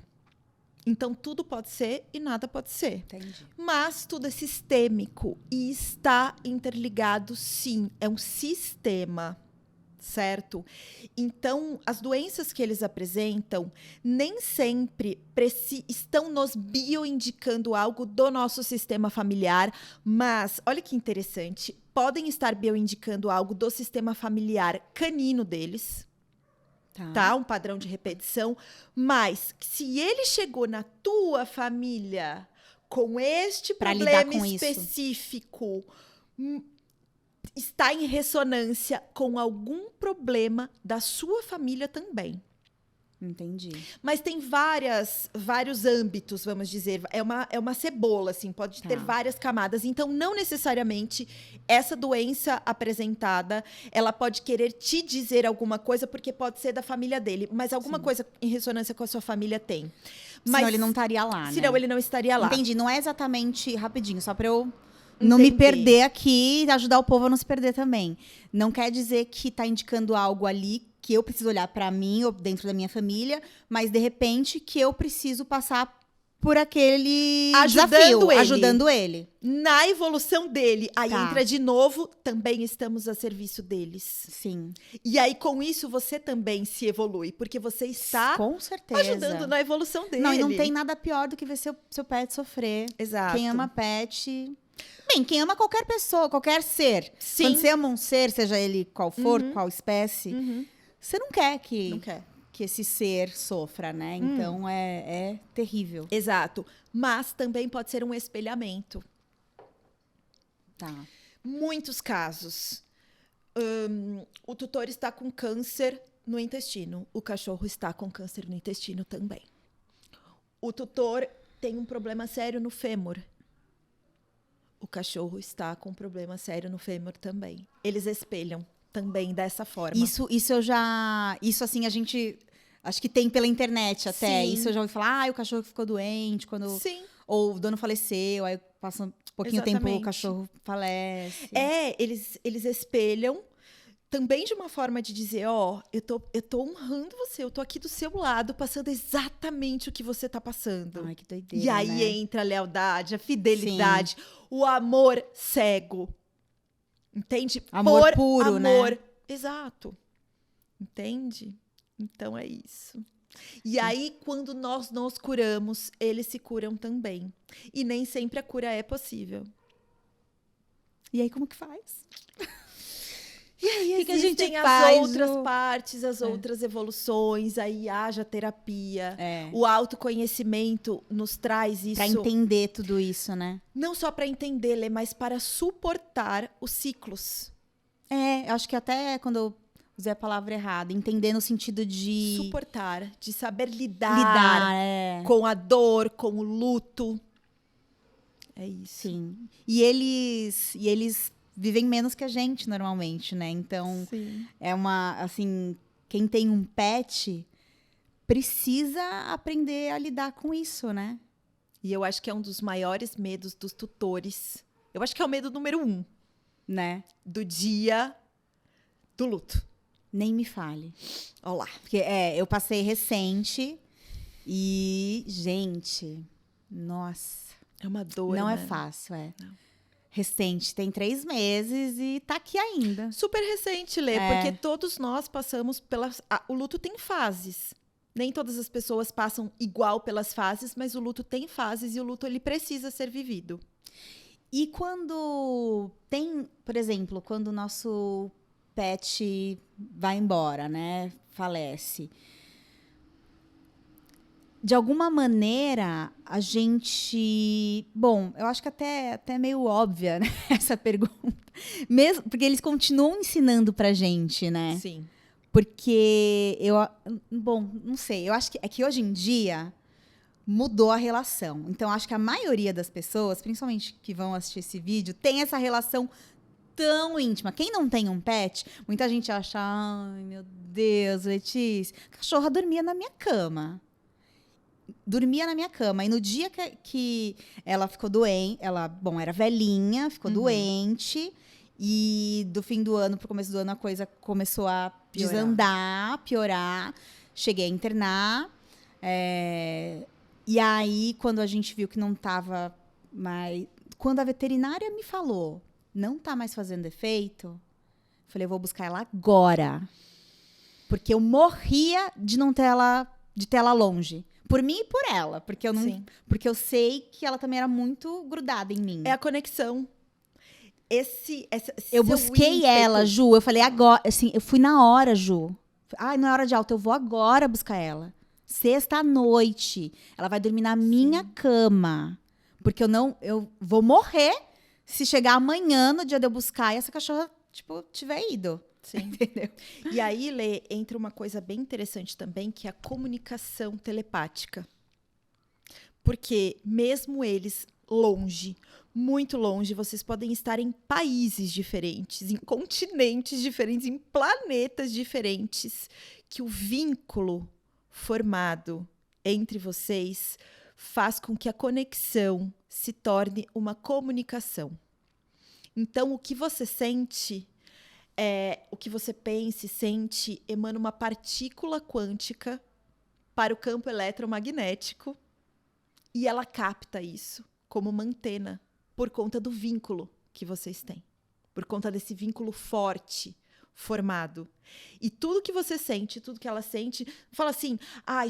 Então, tudo pode ser e nada pode ser. Entendi. Mas tudo é sistêmico e está interligado, sim. É um sistema, certo? Então, as doenças que eles apresentam nem sempre estão nos bioindicando algo do nosso sistema familiar, mas, olha que interessante, podem estar bioindicando algo do sistema familiar canino deles, tá? Um padrão de repetição, mas se ele chegou na tua família com este problema específico, está em ressonância com algum problema da sua família também. Entendi. Mas tem vários âmbitos, vamos dizer. É uma cebola, assim, pode ter várias camadas. Então, não necessariamente essa doença apresentada, ela pode querer te dizer alguma coisa, porque pode ser da família dele. Mas alguma coisa em ressonância com a sua família tem. Mas, senão ele não estaria lá, né? Senão ele não estaria lá. Entendi. Não é exatamente... Rapidinho, só pra eu... não me perder aqui e ajudar o povo a não se perder também. Não quer dizer que tá indicando algo ali que eu preciso olhar para mim ou dentro da minha família, mas de repente que eu preciso passar por aquele desafio, ajudando ele. Na evolução dele. Aí entra de novo, também estamos a serviço deles. Sim. E aí, com isso, você também se evolui, porque você está com certeza ajudando na evolução dele. Não, e não tem nada pior do que ver seu pet sofrer. Exato. Quem ama pet... Bem, quem ama qualquer pessoa, qualquer ser. Sim. Quando você ama um ser, seja ele qual for, qual espécie, você não quer que esse ser sofra, né? Então, é terrível. Exato. Mas também pode ser um espelhamento. Tá. Muitos casos. O tutor está com câncer no intestino. O cachorro está com câncer no intestino também. O tutor tem um problema sério no fêmur. O cachorro está com um problema sério no fêmur também. Eles espelham também dessa forma. Isso eu já... Isso, assim, a gente... Acho que tem pela internet até. Sim. Isso eu já ouvi falar, o cachorro ficou doente, quando... Sim. Ou o dono faleceu, aí passa um pouquinho tempo, o Exatamente. cachorro falece. Eles espelham também de uma forma de dizer, eu tô honrando você, eu tô aqui do seu lado, passando exatamente o que você tá passando. Ai, que doideira, E aí né? entra a lealdade, a fidelidade, o amor cego. Entende? Amor Por puro, amor. né? Exato. Entende? Então é isso. E aí, quando nós nos curamos, eles se curam também. E nem sempre a cura é possível. E aí, como que faz? E aí que a gente existem as faz, outras Ju? partes, as outras evoluções, aí haja terapia. É. O autoconhecimento nos traz isso. Pra entender tudo isso, né? Não só para entender, Lê, mas para suportar os ciclos. É, acho que até quando eu usei a palavra errada, entender no sentido de Suportar, de saber lidar lidar, é. com a dor, com o luto. É isso. Sim. E eles vivem menos que a gente normalmente, né? Então, Sim. é uma, assim, quem tem um pet precisa aprender a lidar com isso, né? E eu acho que é um dos maiores medos dos tutores. Eu acho que é o medo número 1 Né? do dia do luto. Nem me fale. Olha lá. Porque, eu passei recente e, gente, nossa, É uma dor, não né? é fácil, Não. Recente, tem 3 meses e tá aqui ainda. Super recente, Lê, porque todos nós passamos pelas... o luto tem fases. Nem todas as pessoas passam igual pelas fases, mas o luto tem fases e o luto ele precisa ser vivido. E quando tem, por exemplo, quando o nosso pet vai embora, né? Falece. De alguma maneira, a gente... Bom, eu acho que até meio óbvia, né? Essa pergunta. Mesmo, porque eles continuam ensinando pra gente, né? Sim. Porque bom, não sei. Eu acho que é que hoje em dia mudou a relação. Então, acho que a maioria das pessoas, principalmente que vão assistir esse vídeo, tem essa relação tão íntima. Quem não tem um pet, muita gente acha, ai, meu Deus, Letícia, a cachorra dormia na minha cama. Dormia na minha cama. E no dia que ela ficou doente, bom, era velhinha, ficou doente. E do fim do ano pro começo do ano a coisa começou a desandar, piorar. Cheguei a internar. E aí, quando a gente viu que não tava mais... Quando a veterinária me falou, não tá mais fazendo efeito, eu falei, eu vou buscar ela agora. Porque eu morria de não ter ter ela longe. Por mim e por ela. Porque eu sei que ela também era muito grudada em mim. É a conexão. Eu busquei ela, Ju. Eu falei, agora. Assim, eu fui na hora, Ju. Ai, não é hora de alta. Eu vou agora buscar ela. Sexta à noite. Ela vai dormir na minha cama. Porque eu vou morrer se chegar amanhã, no dia de eu buscar, e essa cachorra, tipo, tiver ido. Sim. Entendeu? E aí, Lê, entra uma coisa bem interessante também, que é a comunicação telepática. Porque mesmo eles longe, muito longe, vocês podem estar em países diferentes, em continentes diferentes, em planetas diferentes, que o vínculo formado entre vocês faz com que a conexão se torne uma comunicação. Então, o que você sente... o que você pensa e sente emana uma partícula quântica para o campo eletromagnético e ela capta isso como uma antena por conta do vínculo que vocês têm, por conta desse vínculo forte formado. E tudo que você sente, tudo que ela sente, fala assim,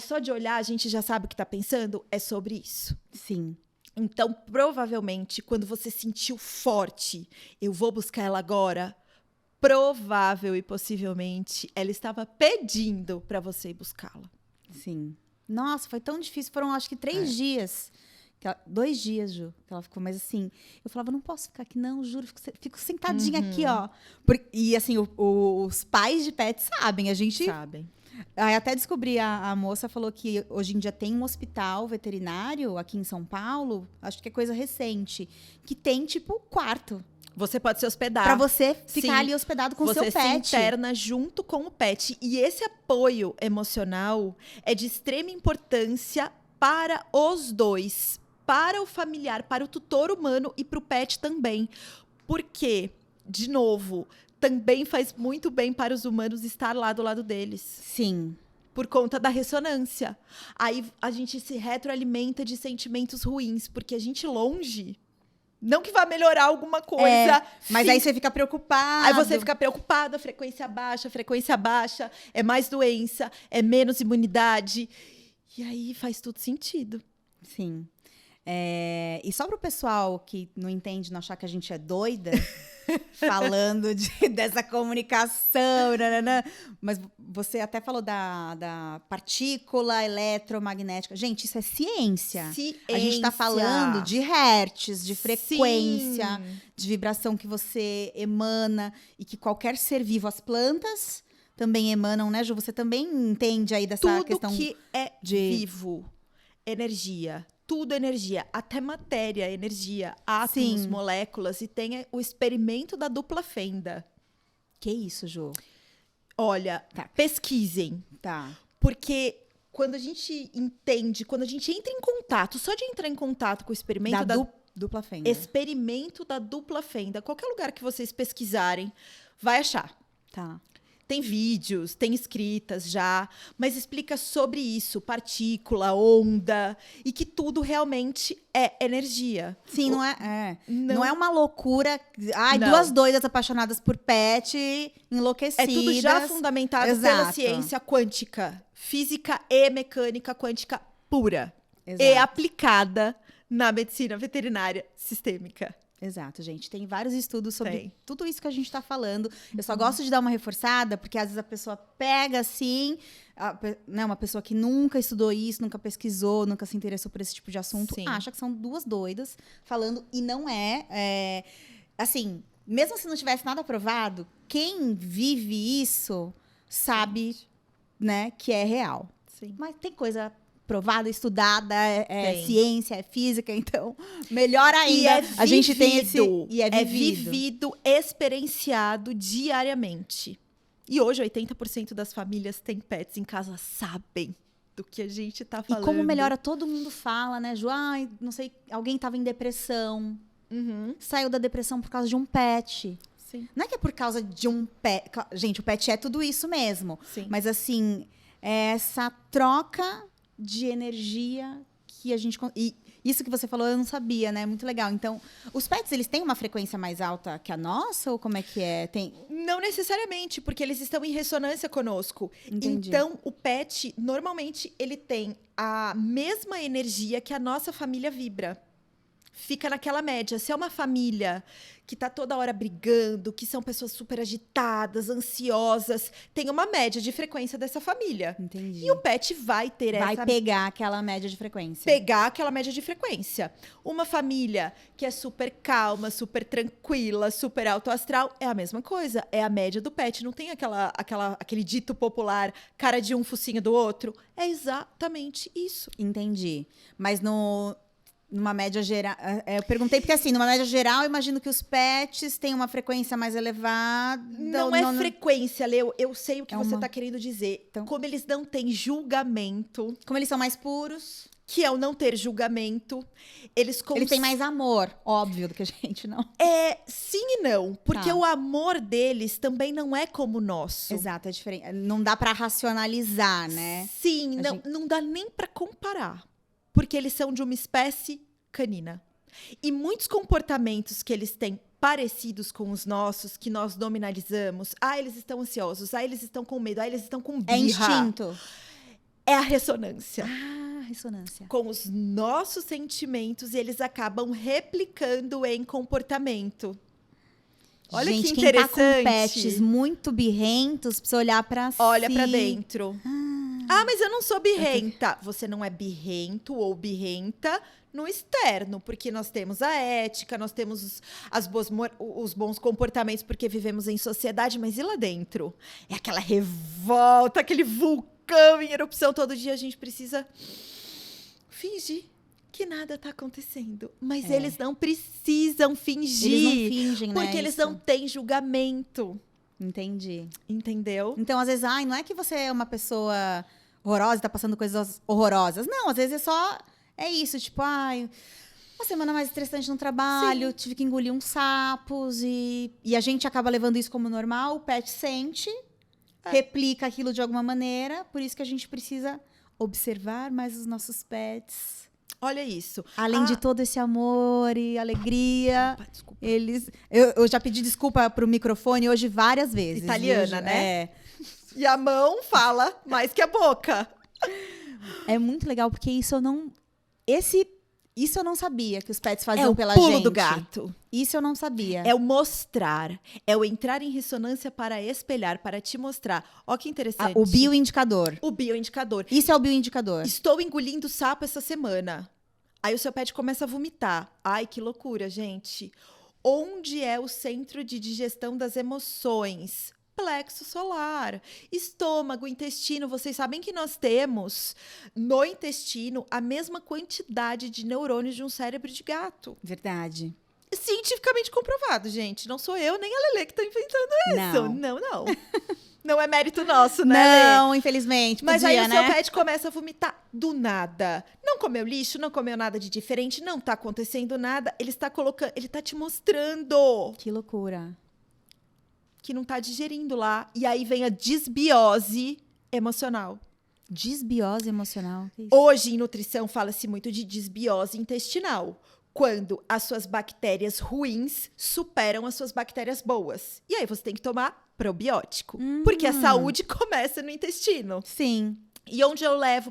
só de olhar a gente já sabe o que está pensando, é sobre isso. Sim. Então, provavelmente, quando você sentiu forte, eu vou buscar ela agora, provável e possivelmente ela estava pedindo para você ir buscá-la. Sim. Nossa, foi tão difícil. Foram, acho que 3 dias. 2 dias, Ju, que ela ficou. Mas assim, eu falava, não posso ficar aqui, não, juro. Fico sentadinha aqui, ó. E assim, os pais de pets sabem. A gente... Sabem. Aí até descobri, a moça falou que hoje em dia tem um hospital veterinário aqui em São Paulo, acho que é coisa recente, que tem, tipo, quarto. Você pode se hospedar. Pra você ficar Sim. ali hospedado com o seu Você se pet. interna junto com o pet. E esse apoio emocional é de extrema importância para os dois. Para o familiar, para o tutor humano e para o pet também. Porque, de novo, também faz muito bem para os humanos estar lá do lado deles. Sim. Por conta da ressonância. Aí a gente se retroalimenta de sentimentos ruins. Porque a gente longe... Não que vá melhorar alguma coisa. Mas aí você fica preocupado. Aí você fica preocupado, frequência baixa, é mais doença, é menos imunidade. E aí faz tudo sentido. Sim. E só pro pessoal que não entende, não achar que a gente é doida, falando dessa comunicação, nananã, mas você até falou da partícula eletromagnética. Gente, isso é ciência. A gente tá falando de hertz, de frequência, de vibração que você emana e que qualquer ser vivo, as plantas também emanam, né, Ju? Você também entende aí dessa questão Tudo que é vivo, energia. Tudo energia, até matéria é energia, átomos, moléculas, e tem o experimento da dupla fenda. Que isso, Ju? Olha, pesquisem. Tá. Porque quando a gente entende, quando a gente entra em contato, só de entrar em contato com o experimento da dupla fenda. Experimento da dupla fenda, qualquer lugar que vocês pesquisarem, vai achar. Tá. Tem vídeos, tem escritas já, mas explica sobre isso, partícula, onda, e que tudo realmente é energia. Sim, não é uma loucura. Ai, duas doidas apaixonadas por pet, enlouquecidas. É tudo já fundamentado pela ciência quântica, física e mecânica quântica pura. Exato. E aplicada na medicina veterinária sistêmica. Exato, gente. Tem vários estudos sobre tudo isso que a gente está falando. Eu só gosto de dar uma reforçada, porque às vezes a pessoa pega assim, né, uma pessoa que nunca estudou isso, nunca pesquisou, nunca se interessou por esse tipo de assunto, acha que são duas doidas falando, e não é. Assim, mesmo se não tivesse nada provado, quem vive isso sabe, né, que é real. Sim. Mas tem coisa provada, estudada, ciência, é física, então melhor ainda. A gente tem esse é vivido, experienciado diariamente. E hoje 80% das famílias têm pets em casa, sabem do que a gente tá falando. E como melhora, todo mundo fala, né, Ju? Ai, não sei, alguém tava em depressão, saiu da depressão por causa de um pet. Sim. Não é que é por causa de um pet. Gente, o pet é tudo isso mesmo. Sim. Mas assim, essa troca de energia que a gente... E isso que você falou, eu não sabia, né? Muito legal. Então, os pets, eles têm uma frequência mais alta que a nossa? Ou como é que é? Não necessariamente, porque eles estão em ressonância conosco. Entendi. Então, o pet, normalmente, ele tem a mesma energia que a nossa família vibra. Fica naquela média. Se é uma família que tá toda hora brigando, que são pessoas super agitadas, ansiosas, tem uma média de frequência dessa família. Entendi. E o pet vai ter Vai pegar aquela média de frequência. Pegar aquela média de frequência. Uma família que é super calma, super tranquila, super alto astral, é a mesma coisa. É a média do pet. Não tem aquele dito popular, cara de um, focinho do outro. É exatamente isso. Entendi. Mas numa média geral... Eu perguntei porque, assim, numa média geral, eu imagino que os pets têm uma frequência mais elevada. Não é frequência, Lê. Eu sei o que você está querendo dizer. Então, como eles não têm julgamento... Como eles são mais puros... Que é o não ter julgamento. Eles têm mais amor, óbvio, do que a gente, não. Sim e não. Porque o amor deles também não é como o nosso. Exato, é diferente. Não dá para racionalizar, né? Sim, não dá nem para comparar. Porque eles são de uma espécie canina. E muitos comportamentos que eles têm parecidos com os nossos, que nós nominalizamos. Eles estão ansiosos. Eles estão com medo. Eles estão com birra. É instinto. É a ressonância. Ressonância. Com os nossos sentimentos, eles acabam replicando em comportamento. Olha, gente, que interessante. Quem tá com pets muito birrentos, precisa olhar pra si. Olha pra dentro. Mas eu não sou birrenta. Você não é birrento ou birrenta no externo, porque nós temos a ética, nós temos os bons comportamentos, porque vivemos em sociedade, mas e lá dentro? É aquela revolta, aquele vulcão em erupção todo dia. A gente precisa fingir que nada tá acontecendo. Mas eles não precisam fingir. Eles não fingem, né? Porque eles não têm julgamento. Entendi. Entendeu? Então, às vezes, não é que você é uma pessoa horrorosa e tá passando coisas horrorosas. Não, às vezes é só... É isso, tipo, uma semana mais estressante no trabalho, tive que engolir uns sapos e a gente acaba levando isso como normal, o pet sente, replica aquilo de alguma maneira, por isso que a gente precisa observar mais os nossos pets. Olha isso. Além de todo esse amor e alegria, Desculpa. eles... Eu já pedi desculpa pro microfone hoje várias vezes. Italiana, né? E a mão fala mais que a boca. É muito legal, porque isso eu não sabia que os pets faziam pela É o pulo gente. do gato. Isso eu não sabia. É o mostrar. É o entrar em ressonância para espelhar, para te mostrar. Ó que interessante. O bioindicador. O bioindicador. Isso é o bioindicador. Estou engolindo sapo essa semana. Aí o seu pet começa a vomitar. Ai, que loucura, gente. Onde é o centro de digestão das emoções? Plexo solar, estômago, intestino. Vocês sabem que nós temos no intestino a mesma quantidade de neurônios de um cérebro de gato. Verdade. Cientificamente comprovado, gente. Não sou eu nem a Lelê que está inventando isso. Não. Não é mérito nosso, né, Lelê? Não, infelizmente. Mas podia, aí o né? seu pet começa a vomitar do nada. Não comeu lixo, não comeu nada de diferente, não tá acontecendo nada. Ele tá te mostrando Que loucura. que não tá digerindo lá. E aí vem a desbiose emocional. Desbiose emocional. Que isso? Hoje, em nutrição, fala-se muito de desbiose intestinal. Quando as suas bactérias ruins superam as suas bactérias boas. E aí você tem que tomar probiótico. Porque a saúde começa no intestino. Sim. E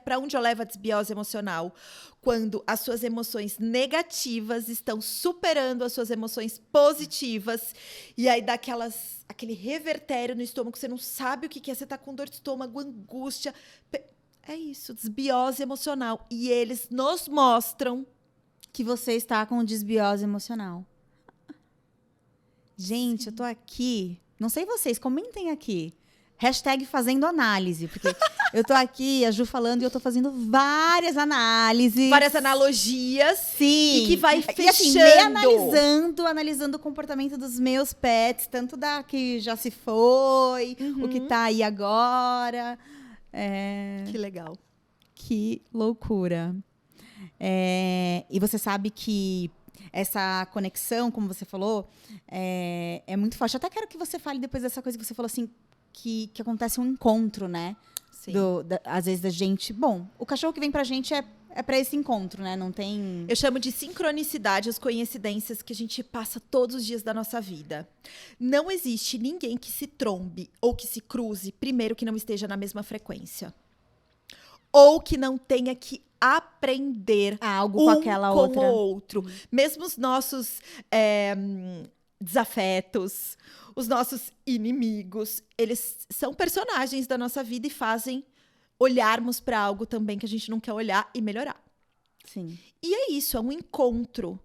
para onde eu levo a desbiose emocional? Quando as suas emoções negativas estão superando as suas emoções positivas. E aí dá aquele revertério no estômago, você não sabe o que é, você tá com dor de estômago, angústia. É isso, desbiose emocional. E eles nos mostram Que você está com desbiose emocional. Gente, eu tô aqui. Não sei vocês, comentem aqui. Hashtag fazendo análise, porque eu tô aqui, a Ju falando, e eu tô fazendo várias análises. várias analogias. Sim. E que vai E assim, fechando. analisando o comportamento dos meus pets, tanto da que já se foi, o que tá aí agora. Que legal. Que loucura. E você sabe que essa conexão, como você falou, é muito forte. Eu até quero que você fale depois dessa coisa que você falou assim, que acontece um encontro, né? Sim. Às vezes da gente... Bom, o cachorro que vem pra gente é pra esse encontro, né? Não tem... Eu chamo de sincronicidade as coincidências que a gente passa todos os dias da nossa vida. Não existe ninguém que se trombe ou que se cruze, primeiro, que não esteja na mesma frequência. Ou que não tenha que aprender algo com aquela outra. Com o outro. Mesmo os nossos desafetos, os nossos inimigos, eles são personagens da nossa vida e fazem olharmos para algo também que a gente não quer olhar e melhorar. Sim. E é isso, é um encontro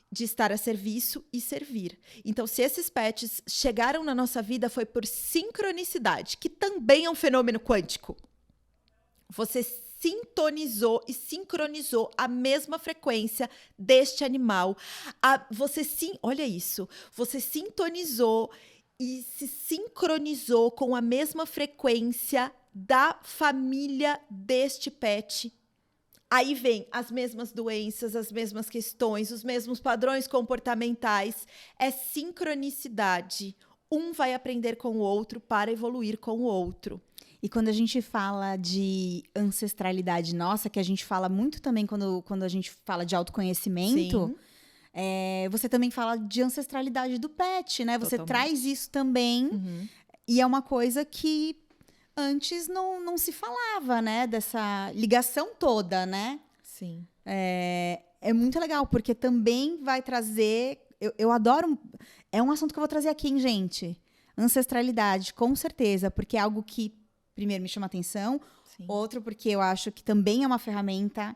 de estar a serviço e servir. Então, se esses pets chegaram na nossa vida, foi por sincronicidade, que também é um fenômeno quântico. Você sintonizou e sincronizou a mesma frequência deste animal. Olha isso. Você sintonizou e se sincronizou com a mesma frequência da família deste pet. Aí vem as mesmas doenças, as mesmas questões, os mesmos padrões comportamentais. É sincronicidade. Um vai aprender com o outro para evoluir com o outro. E quando a gente fala de ancestralidade nossa, que a gente fala muito também quando a gente fala de autoconhecimento, você também fala de ancestralidade do pet, né? Você traz isso também. Uhum. E é uma coisa que antes não se falava, né? Dessa ligação toda, né? Sim. É muito legal, porque também vai trazer... Eu adoro... É um assunto que eu vou trazer aqui, hein, gente? Ancestralidade, com certeza, porque é algo que, primeiro, me chama atenção. Sim. Outro, porque eu acho que também é uma ferramenta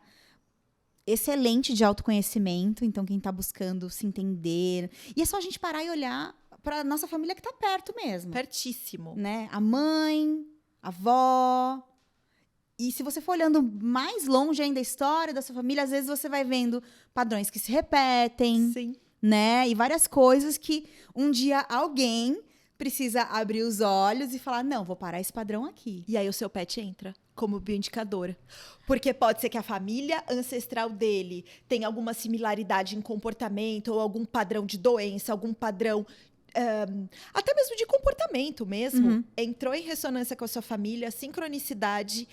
excelente de autoconhecimento. Então, quem está buscando se entender... E é só a gente parar e olhar para nossa família que está perto mesmo. Pertíssimo. Né? A mãe, a avó... E se você for olhando mais longe ainda a história da sua família, às vezes você vai vendo padrões que se repetem, Sim. né? E várias coisas que um dia alguém precisa abrir os olhos e falar, não, vou parar esse padrão aqui. E aí o seu pet entra como bioindicador. Porque pode ser que a família ancestral dele tenha alguma similaridade em comportamento ou algum padrão de doença, algum padrão até mesmo de comportamento mesmo. Entrou em ressonância com a sua família, sincronicidade.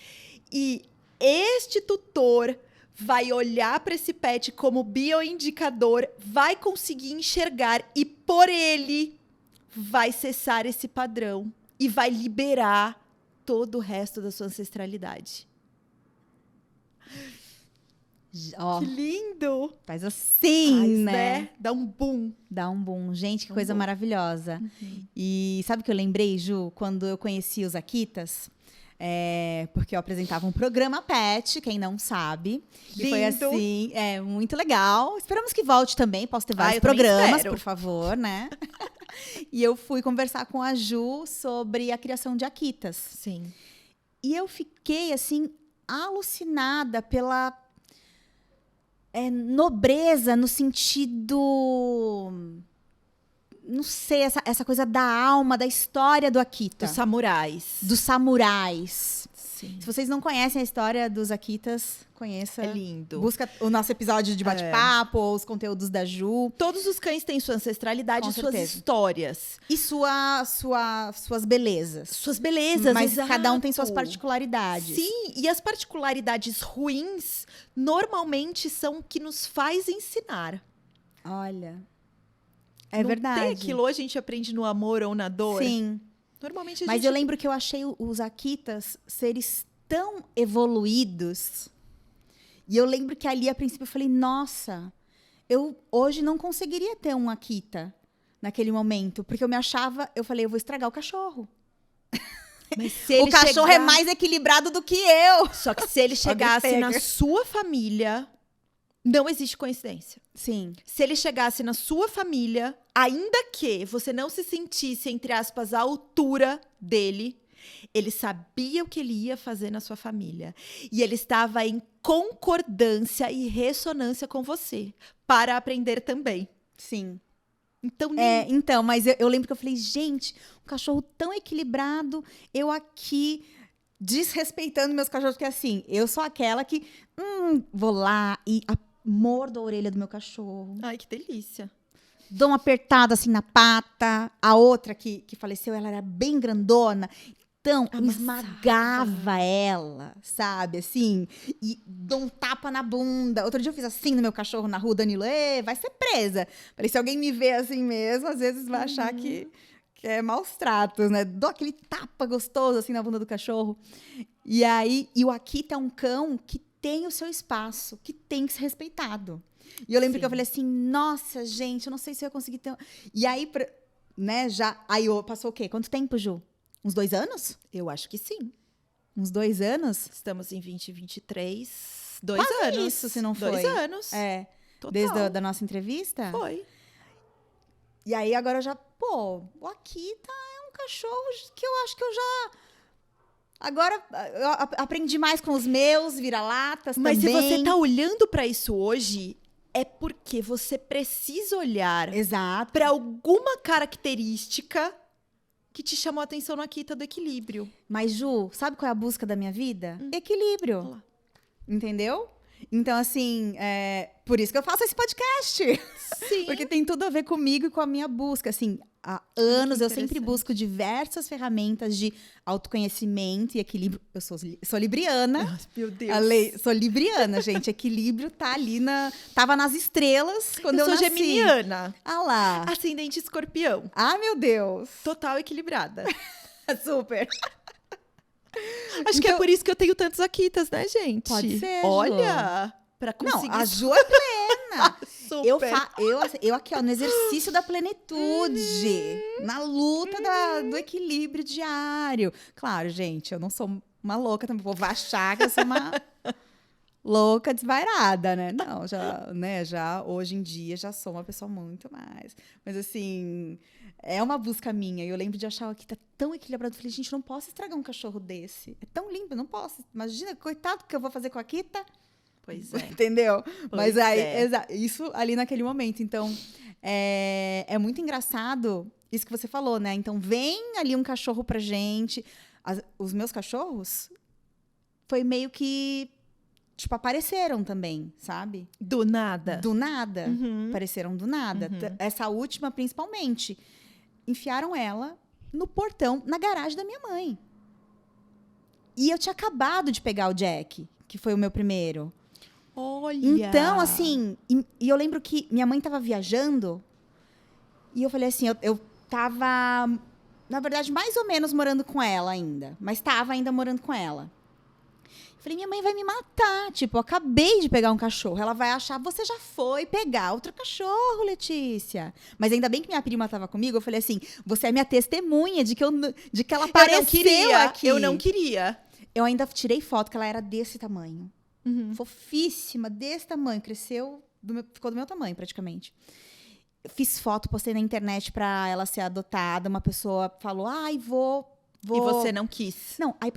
E este tutor vai olhar para esse pet como bioindicador, vai conseguir enxergar e por ele vai cessar esse padrão e vai liberar todo o resto da sua ancestralidade. Ó, Que lindo! faz assim, Faz, né? Dá um boom. Dá um boom. Gente, que Um coisa boom. maravilhosa. E sabe o que eu lembrei, Ju? Quando eu conheci os Akitas, porque eu apresentava um programa Pet, quem não sabe. E foi Lindo. assim, muito legal. Esperamos que volte também. Posso ter vários eu também programas, espero. por favor, né? E eu fui conversar com a Ju sobre a criação de Akitas. Sim. E eu fiquei, assim, alucinada pela nobreza no sentido... Não sei, essa coisa da alma, da história do Akita. Dos samurais. Dos samurais. Sim. Se vocês não conhecem a história dos Akitas, conheça. É lindo. Busca o nosso episódio de bate-papo, ou os conteúdos da Ju. Todos os cães têm sua ancestralidade Com e suas certeza. histórias. E suas belezas. Suas belezas, Mas exato. cada um tem suas particularidades. Sim, e as particularidades ruins normalmente são o que nos faz ensinar. Olha, é Não verdade. tem aquilo, ou a gente aprende no amor ou na dor. Sim. Normalmente a Mas gente... eu lembro que eu achei os Akitas seres tão evoluídos. E eu lembro que ali, a princípio, eu falei, nossa, eu hoje não conseguiria ter um Akita naquele momento. Porque eu falei, eu vou estragar o cachorro. Mas se O ele cachorro chegar- é mais equilibrado do que eu. Só que se ele chegasse na pega. sua família, não existe coincidência. Sim. Se ele chegasse na sua família, ainda que você não se sentisse, entre aspas, à altura dele, ele sabia o que ele ia fazer na sua família. E ele estava em concordância e ressonância com você, para aprender também. Sim. Então, Então, mas eu lembro que eu falei, gente, um cachorro tão equilibrado, eu aqui desrespeitando meus cachorros, porque assim, eu sou aquela que vou lá e mordo a orelha do meu cachorro, ai, que delícia. dou uma apertada assim na pata, a outra que faleceu, ela era bem grandona, então eu Amassava. esmagava ela, sabe, assim, e dou um tapa na bunda. Outro dia eu fiz assim no meu cachorro na rua, Danilo, vai ser presa. Falei, se alguém me vê assim mesmo, às vezes vai achar que é maus tratos, né? Dou aquele tapa gostoso assim na bunda do cachorro. E aí, o Akita é um cão que tem o seu espaço, que tem que ser respeitado. E eu lembro Sim. que eu falei assim, nossa, gente, eu não sei se eu ia conseguir ter... E aí, né, aí passou o quê? Quanto tempo, Ju? Uns 2 anos? Eu acho que sim. Uns 2 anos? Estamos em 2023. 2 Quase anos. isso, se não 2 foi. anos. É, Total. desde a da nossa entrevista? Foi. E aí, agora eu já... Pô, o Akita é um cachorro que eu acho que eu já... Agora, eu aprendi mais com os meus vira-latas Mas também. se você tá olhando para isso hoje, é porque você precisa olhar Exato. para alguma característica que te chamou a atenção no Akita do equilíbrio. Mas, Ju, sabe qual é a busca da minha vida? Equilíbrio. Olha lá. Entendeu? Então, assim, por isso que eu faço esse podcast. Sim. Porque tem tudo a ver comigo e com a minha busca. Assim, há anos eu sempre interessante. busco diversas ferramentas de autoconhecimento e equilíbrio. Eu sou libriana. Meu Deus. Sou libriana, gente. Equilíbrio tá ali tava nas estrelas quando eu sou nasci. geminiana. Ah lá. Ascendente escorpião. Ah, meu Deus. Total equilibrada. Super. Acho que é por isso que eu tenho tantos Akitas, né, gente? Pode ser, Ju. Olha, pra Não, conseguir... a Ju é plena. Super. Eu aqui, ó, no exercício da plenitude, na luta do equilíbrio diário. Claro, gente, eu não sou uma louca também, vou achar que eu sou uma louca, desvairada, né? Não, já hoje em dia já sou uma pessoa muito mais. Mas assim, é uma busca minha. Eu lembro de achar o Akita tão equilibrado. Eu falei, gente, não posso estragar um cachorro desse. É tão lindo, não posso. Imagina, coitado, que eu vou fazer com a Akita. Pois é. Entendeu? Mas Pois aí, é. isso ali naquele momento. Então, é muito engraçado isso que você falou, né? Então, vem ali um cachorro pra gente. Os meus cachorros foi meio que, tipo, apareceram também, sabe? Do nada. Do nada. Uhum. Apareceram do nada. Uhum. Essa última, principalmente. Enfiaram ela no portão, na garagem da minha mãe. E eu tinha acabado de pegar o Jack, que foi o meu primeiro. Olha! Então, assim, e eu lembro que minha mãe tava viajando e eu falei assim, eu tava, na verdade, mais ou menos morando com ela ainda, mas tava ainda morando com ela. Eu falei, minha mãe vai me matar, tipo, eu acabei de pegar um cachorro, ela vai achar, você já foi pegar outro cachorro, Letícia. Mas ainda bem que minha prima tava comigo, eu falei assim, você é minha testemunha de que ela apareceu aqui. Eu não queria. Eu ainda tirei foto que ela era desse tamanho. Uhum. Fofíssima, desse tamanho. Cresceu, ficou do meu tamanho, praticamente. Eu fiz foto, postei na internet pra ela ser adotada. Uma pessoa falou, ai, vou... E você não quis. Não, aí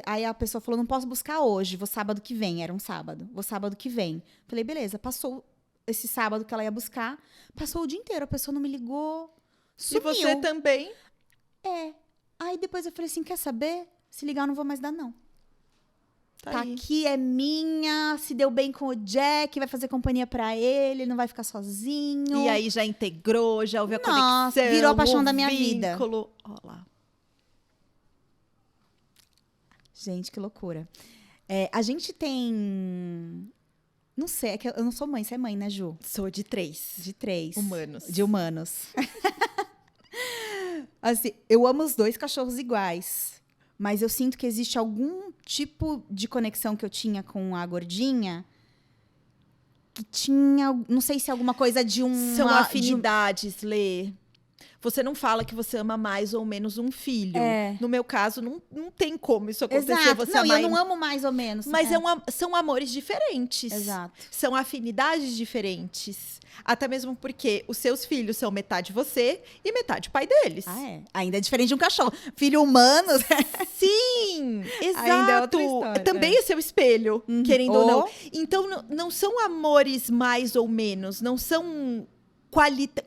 aí a pessoa falou, não posso buscar hoje, vou sábado que vem. Era um sábado. Vou sábado que vem. Falei, beleza. Passou esse sábado que ela ia buscar. Passou o dia inteiro, a pessoa não me ligou. Sumiu. E você também? É. Aí depois eu falei assim, quer saber? Se ligar, eu não vou mais dar, não. Tá aí. aqui, é minha, se deu bem com o Jack, vai fazer companhia pra ele, não vai ficar sozinho. E aí já integrou, já ouviu a Nossa, conexão. virou a paixão o da minha vida. vínculo. Ó lá. Gente, que loucura. A gente tem... Não sei, é que eu não sou mãe, você é mãe, né, Ju? Sou de 3. De 3. Humanos. De humanos. Assim, eu amo os 2 cachorros iguais. Mas eu sinto que existe algum tipo de conexão que eu tinha com a gordinha que tinha, não sei se é alguma coisa de um... São afinidades, Lê. Você não fala que você ama mais ou menos um filho. É. No meu caso, não tem como isso acontecer. Exato. Você Não, amar eu não amo mais ou menos. Mas são amores diferentes. Exato. São afinidades diferentes. Até mesmo porque os seus filhos são metade você e metade pai deles. Ah, é? Ainda é diferente de um cachorro. Filho humano... Sim, exato. Ainda é outra história, Também é seu espelho, querendo ou não. Ou- Então, não são amores mais ou menos, não são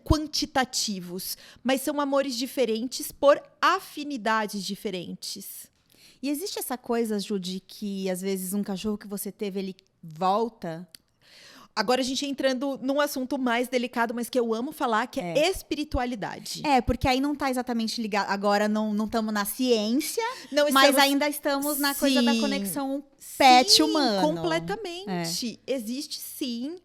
quantitativos, mas são amores diferentes por afinidades diferentes. E existe essa coisa, Ju, de que às vezes um cachorro que você teve, ele volta... Agora a gente entrando num assunto mais delicado, mas que eu amo falar, que é espiritualidade. Porque aí não tá exatamente ligado. Agora não estamos na ciência, Não mas estamos- ainda estamos na coisa da Sim. conexão pet Sim, humano. completamente. Existe sim.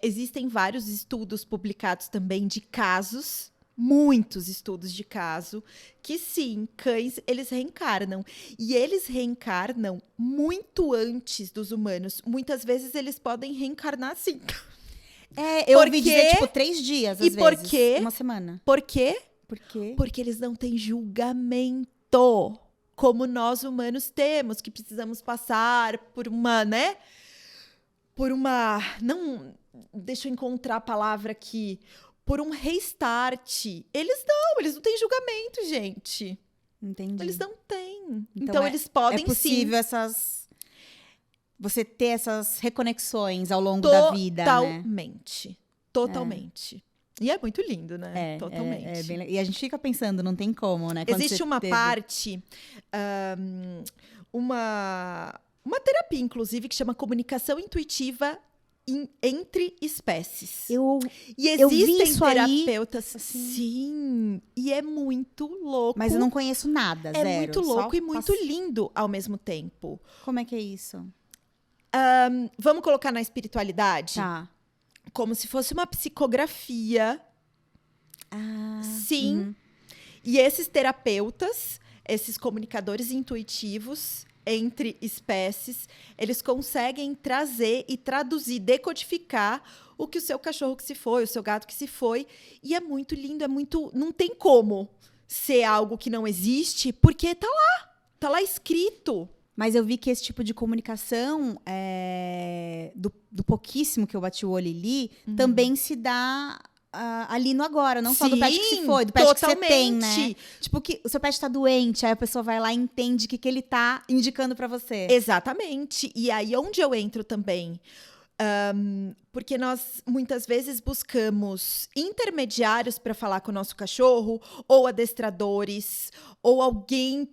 Existem vários estudos publicados também de casos, muitos estudos de caso, que sim, cães, eles reencarnam. E eles reencarnam muito antes dos humanos. Muitas vezes eles podem reencarnar sim. Eu Por ouvi quê? dizer, tipo, 3 dias, às E por vezes. quê? Uma semana. Por quê? Por quê? Porque eles não têm julgamento, como nós humanos temos, que precisamos passar por uma, né? Não, deixa eu encontrar a palavra aqui. Por um restart. Eles não têm julgamento, gente. Entendi. Eles não têm. Então, Então eles podem É possível você ter essas reconexões ao longo da vida, né? Totalmente. Totalmente. E é muito lindo, né? Totalmente. É bem e a gente fica pensando, não tem como, né? Quando Existe você uma teve- parte, uma terapia, inclusive, que chama comunicação intuitiva entre espécies. E eu vi existem isso aí, terapeutas, sim, e é muito louco. mas eu não conheço nada, É zero. muito Só louco e muito lindo ao mesmo tempo. Como é que é isso? Vamos colocar na espiritualidade? Tá. Como se fosse uma psicografia. Sim. Uhum. E esses terapeutas, esses comunicadores intuitivos entre espécies, eles conseguem trazer e traduzir, decodificar o que o seu cachorro que se foi, o seu gato que se foi. E é muito lindo, não tem como ser algo que não existe, porque tá lá escrito. Mas eu vi que esse tipo de comunicação, do pouquíssimo que eu bati o olho e li, também se dá ali no agora, não só do pet que se foi, do pet totalmente. que você tem, né? Tipo, que o seu pet tá doente, aí a pessoa vai lá e entende o que ele tá indicando pra você. Exatamente. E aí, onde eu entro também? Porque nós, muitas vezes, buscamos intermediários para falar com o nosso cachorro, ou adestradores, ou alguém...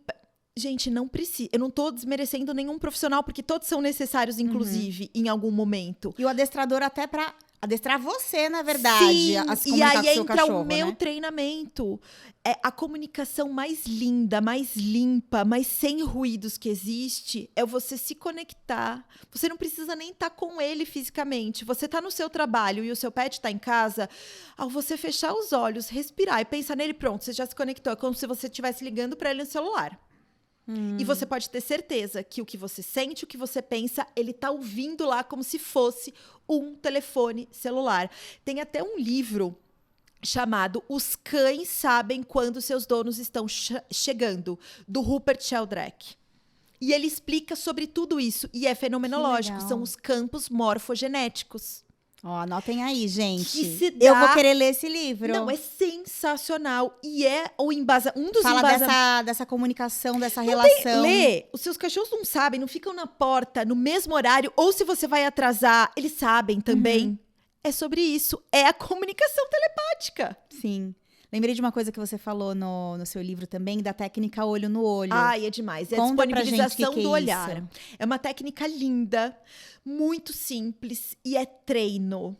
Gente, não precisa. Eu não tô desmerecendo nenhum profissional, porque todos são necessários, inclusive, em algum momento. E o adestrador até pra adestrar você, na verdade. Sim, a se e comunicar aí com o seu entra cachorro, o meu né? treinamento. É a comunicação mais linda, mais limpa, mais sem ruídos que existe, é você se conectar. Você não precisa nem estar com ele fisicamente. Você está no seu trabalho e o seu pet está em casa. Ao você fechar os olhos, respirar e pensar nele, pronto, você já se conectou. É como se você estivesse ligando para ele no celular. E você pode ter certeza que o que você sente, o que você pensa, ele tá ouvindo lá como se fosse um telefone celular. Tem até um livro chamado Os Cães Sabem Quando Seus Donos Estão Chegando, do Rupert Sheldrake. E ele explica sobre tudo isso. E é fenomenológico. São os campos morfogenéticos. Ó, anotem aí, gente. Que se Eu dá- vou querer ler esse livro. Não, é sensacional. E é um dos Fala dessa comunicação, dessa relação. Lê, os seus cachorros não sabem, não ficam na porta no mesmo horário, ou se você vai atrasar, eles sabem também. É sobre isso, é a comunicação telepática. Sim. Lembrei de uma coisa que você falou no seu livro também, da técnica olho no olho. Ai, é demais. É a Conta pra gente disponibilização que é do olhar. isso. É uma técnica linda, muito simples e é treino.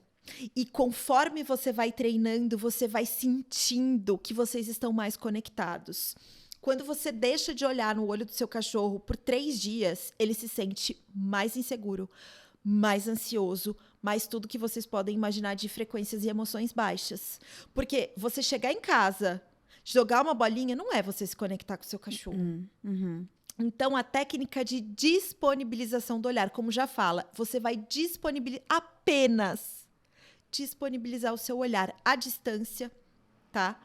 E conforme você vai treinando, você vai sentindo que vocês estão mais conectados. Quando você deixa de olhar no olho do seu cachorro por 3 dias, ele se sente mais inseguro, mais ansioso, mais tudo que vocês podem imaginar de frequências e emoções baixas. Porque você chegar em casa, jogar uma bolinha, não é você se conectar com o seu cachorro. Então, a técnica de disponibilização do olhar, como já fala, você vai apenas disponibilizar o seu olhar à distância, tá?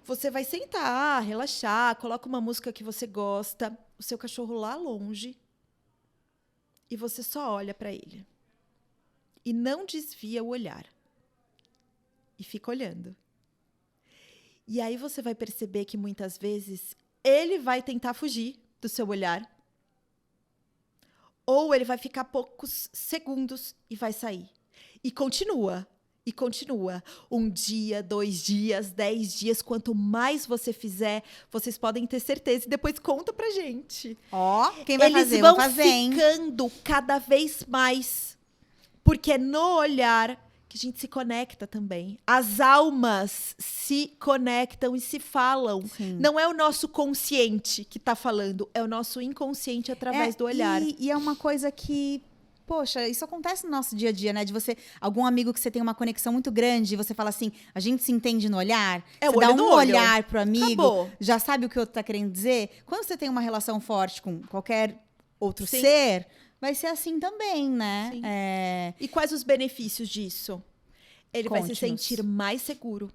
Você vai sentar, relaxar, coloca uma música que você gosta, o seu cachorro lá longe, e você só olha para ele. E não desvia o olhar. E fica olhando. E aí você vai perceber que muitas vezes ele vai tentar fugir do seu olhar. Ou ele vai ficar poucos segundos e vai sair. E continua. E continua. 1 dia, 2 dias, 10 dias. Quanto mais você fizer, vocês podem ter certeza. E depois conta pra gente. Ó, quem vai Eles fazer? vão Vou fazer, hein? ficando cada vez mais. Porque é no olhar que a gente se conecta também. As almas se conectam e se falam. Sim. Não é o nosso consciente que está falando, é o nosso inconsciente através do olhar. E é uma coisa que, poxa, isso acontece no nosso dia a dia, né? De você, algum amigo que você tem uma conexão muito grande, e você fala assim, a gente se entende no olhar. É você o olho dá no um olho. olhar pro amigo, Acabou. já sabe o que o outro tá querendo dizer. Quando você tem uma relação forte com qualquer outro Sim. ser, vai ser assim também, né? Sim. É, E quais os benefícios disso? Ele vai se Conte-nos. sentir mais seguro,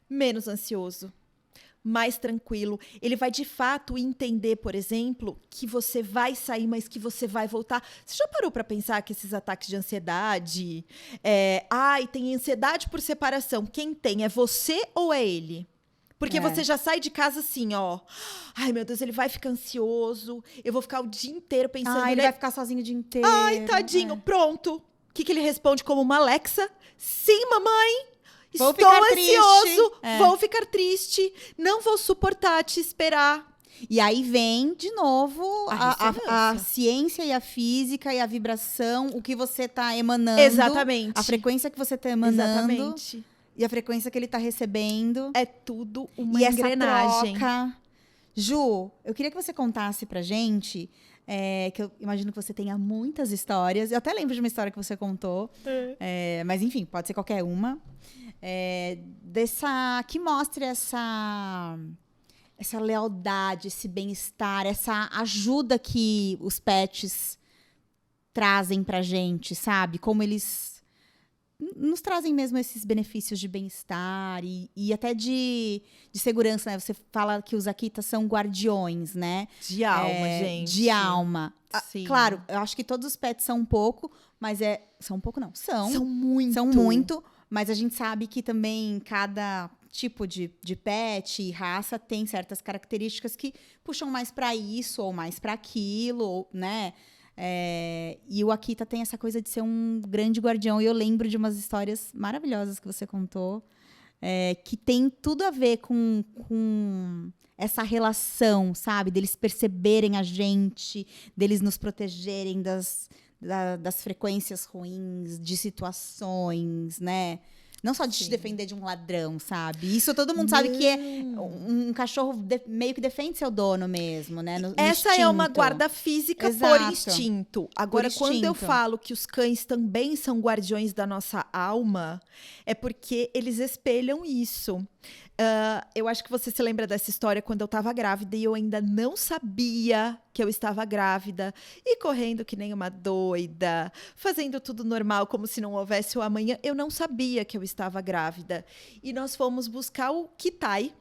menos ansioso, mais tranquilo. Ele vai, de fato, entender, por exemplo, que você vai sair, mas que você vai voltar. Você já parou para pensar que esses ataques de ansiedade... tem ansiedade por separação. Quem tem? É você ou é ele? Porque você já sai de casa assim, ó. Ai, meu Deus, ele vai ficar ansioso. Eu vou ficar o dia inteiro pensando... ele né? vai ficar sozinho o dia inteiro. Ai, tadinho, pronto. O que ele responde como uma Alexa? Sim, mamãe. Vou Estou ficar ansioso. triste. Vou ficar triste. Não vou suportar te esperar. E aí vem, de novo, A a ressonância. ciência e a física e a vibração, o que você tá emanando. Exatamente. A frequência que você tá emanando. Exatamente. E a frequência que ele tá recebendo. É tudo uma E essa engrenagem. troca. Ju, eu queria que você contasse pra gente, que eu imagino que você tenha muitas histórias. Eu até lembro de uma história que você contou. Mas enfim, pode ser qualquer uma. Que mostre essa lealdade, esse bem-estar, essa ajuda que os pets trazem pra gente, sabe? Como eles nos trazem mesmo esses benefícios de bem-estar e até de segurança, né? Você fala que os Akitas são guardiões, né? De alma, gente. De alma. Sim. Claro, eu acho que todos os pets são um pouco, mas são um pouco não, São muito. São muito, mas a gente sabe que também cada tipo de pet e raça tem certas características que puxam mais para isso ou mais para aquilo, né? E o Akita tem essa coisa de ser um grande guardião. E eu lembro de umas histórias maravilhosas que você contou, que tem tudo a ver com essa relação, sabe? Deles perceberem a gente, deles nos protegerem das frequências ruins, de situações, né? Não só de te defender de um ladrão, sabe? Isso todo mundo sabe que é um cachorro meio que defende seu dono mesmo, né? No Essa instinto. é uma guarda física Exato. por instinto. Agora, Por quando eu instinto. falo que os cães também são guardiões da nossa alma, é porque eles espelham isso. Eu acho que você se lembra dessa história quando eu estava grávida e eu ainda não sabia que eu estava grávida e correndo que nem uma doida, fazendo tudo normal como se não houvesse o amanhã. Eu não sabia que eu estava grávida. E nós fomos buscar o Kitai,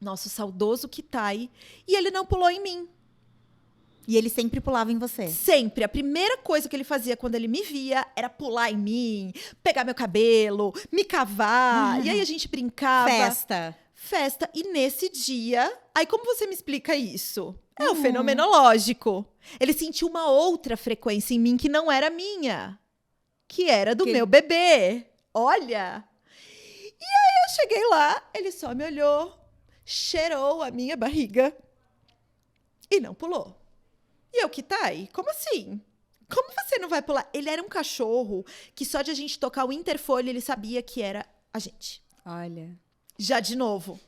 nosso saudoso Kitai, e ele não pulou em mim. E ele sempre pulava em você. Sempre. A primeira coisa que ele fazia quando ele me via era pular em mim, pegar meu cabelo, me cavar. E aí a gente brincava. Festa. E nesse dia... Aí como você me explica isso? É o fenomenológico. Ele sentiu uma outra frequência em mim que não era minha. Que era do meu bebê. Olha! E aí eu cheguei lá, ele só me olhou, cheirou a minha barriga e não pulou. E eu, Kitai, como assim? Como você não vai pular? Ele era um cachorro que só de a gente tocar o interfone, ele sabia que era a gente. Olha. Já de novo,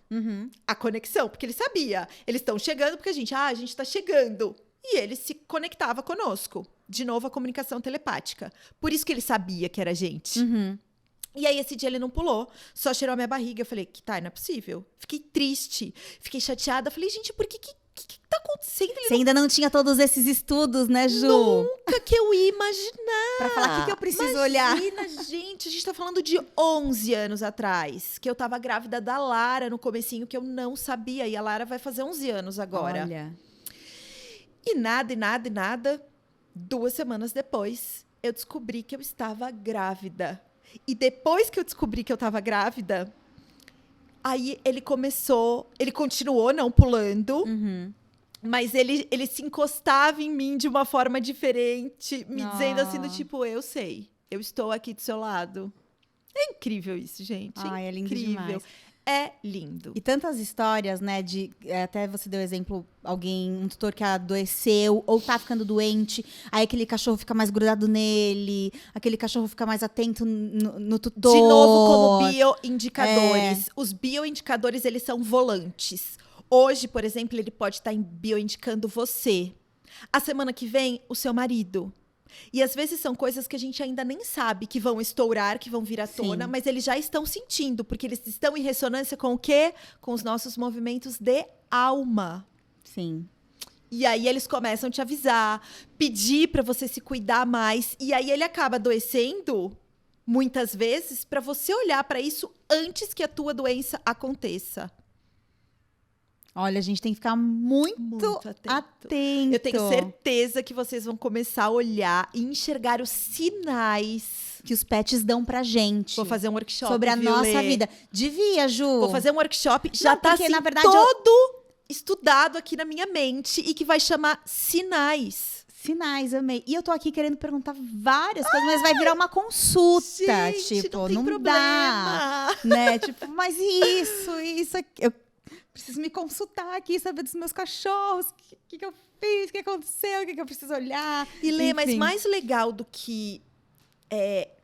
a conexão, porque ele sabia. Eles estão chegando porque a gente tá chegando. E ele se conectava conosco. De novo, a comunicação telepática. Por isso que ele sabia que era a gente. E aí, esse dia ele não pulou, só cheirou a minha barriga. Eu falei, Kitai, não é possível. Fiquei triste, fiquei chateada. Falei, gente, por que tá acontecendo? Você ainda não tinha todos esses estudos, né, Ju? Nunca que eu ia imaginar. Pra falar, o que eu preciso olhar? Imagina, gente, a gente tá falando de 11 anos atrás, que eu tava grávida da Lara no comecinho, que eu não sabia. E a Lara vai fazer 11 anos agora. Olha. E nada. 2 semanas depois, eu descobri que eu estava grávida. E depois que eu descobri que eu estava grávida, aí ele continuou não pulando, mas ele se encostava em mim de uma forma diferente, me dizendo assim do tipo, eu sei, eu estou aqui do seu lado. É incrível isso, gente. Ai, é lindo incrível. demais. É lindo. E tantas histórias, né, até você deu exemplo, um tutor que adoeceu ou tá ficando doente, aí aquele cachorro fica mais grudado nele, aquele cachorro fica mais atento no tutor. De novo, como bioindicadores. Os bioindicadores, eles são volantes. Hoje, por exemplo, ele pode estar bioindicando você. A semana que vem, o seu marido. E às vezes são coisas que a gente ainda nem sabe que vão estourar, que vão vir à tona, mas eles já estão sentindo, porque eles estão em ressonância com o quê? Com os nossos movimentos de alma. Sim. E aí eles começam a te avisar, pedir para você se cuidar mais, e aí ele acaba adoecendo muitas vezes para você olhar para isso antes que a tua doença aconteça. Olha, a gente tem que ficar muito atento. Eu tenho certeza que vocês vão começar a olhar e enxergar os sinais que os pets dão pra gente. Vou fazer um workshop sobre a nossa vida. Devia, Ju. Vou fazer um workshop. Já tá assim, na verdade, todo estudado aqui na minha mente e que vai chamar Sinais. Sinais, amei. E eu tô aqui querendo perguntar várias coisas, mas vai virar uma consulta. Gente, tipo, não tem problema. Dá, né? Tipo, mas isso aqui. Eu preciso me consultar aqui, saber dos meus cachorros. O que eu fiz? O que aconteceu? O que eu preciso olhar? E Lê, mas mais legal do que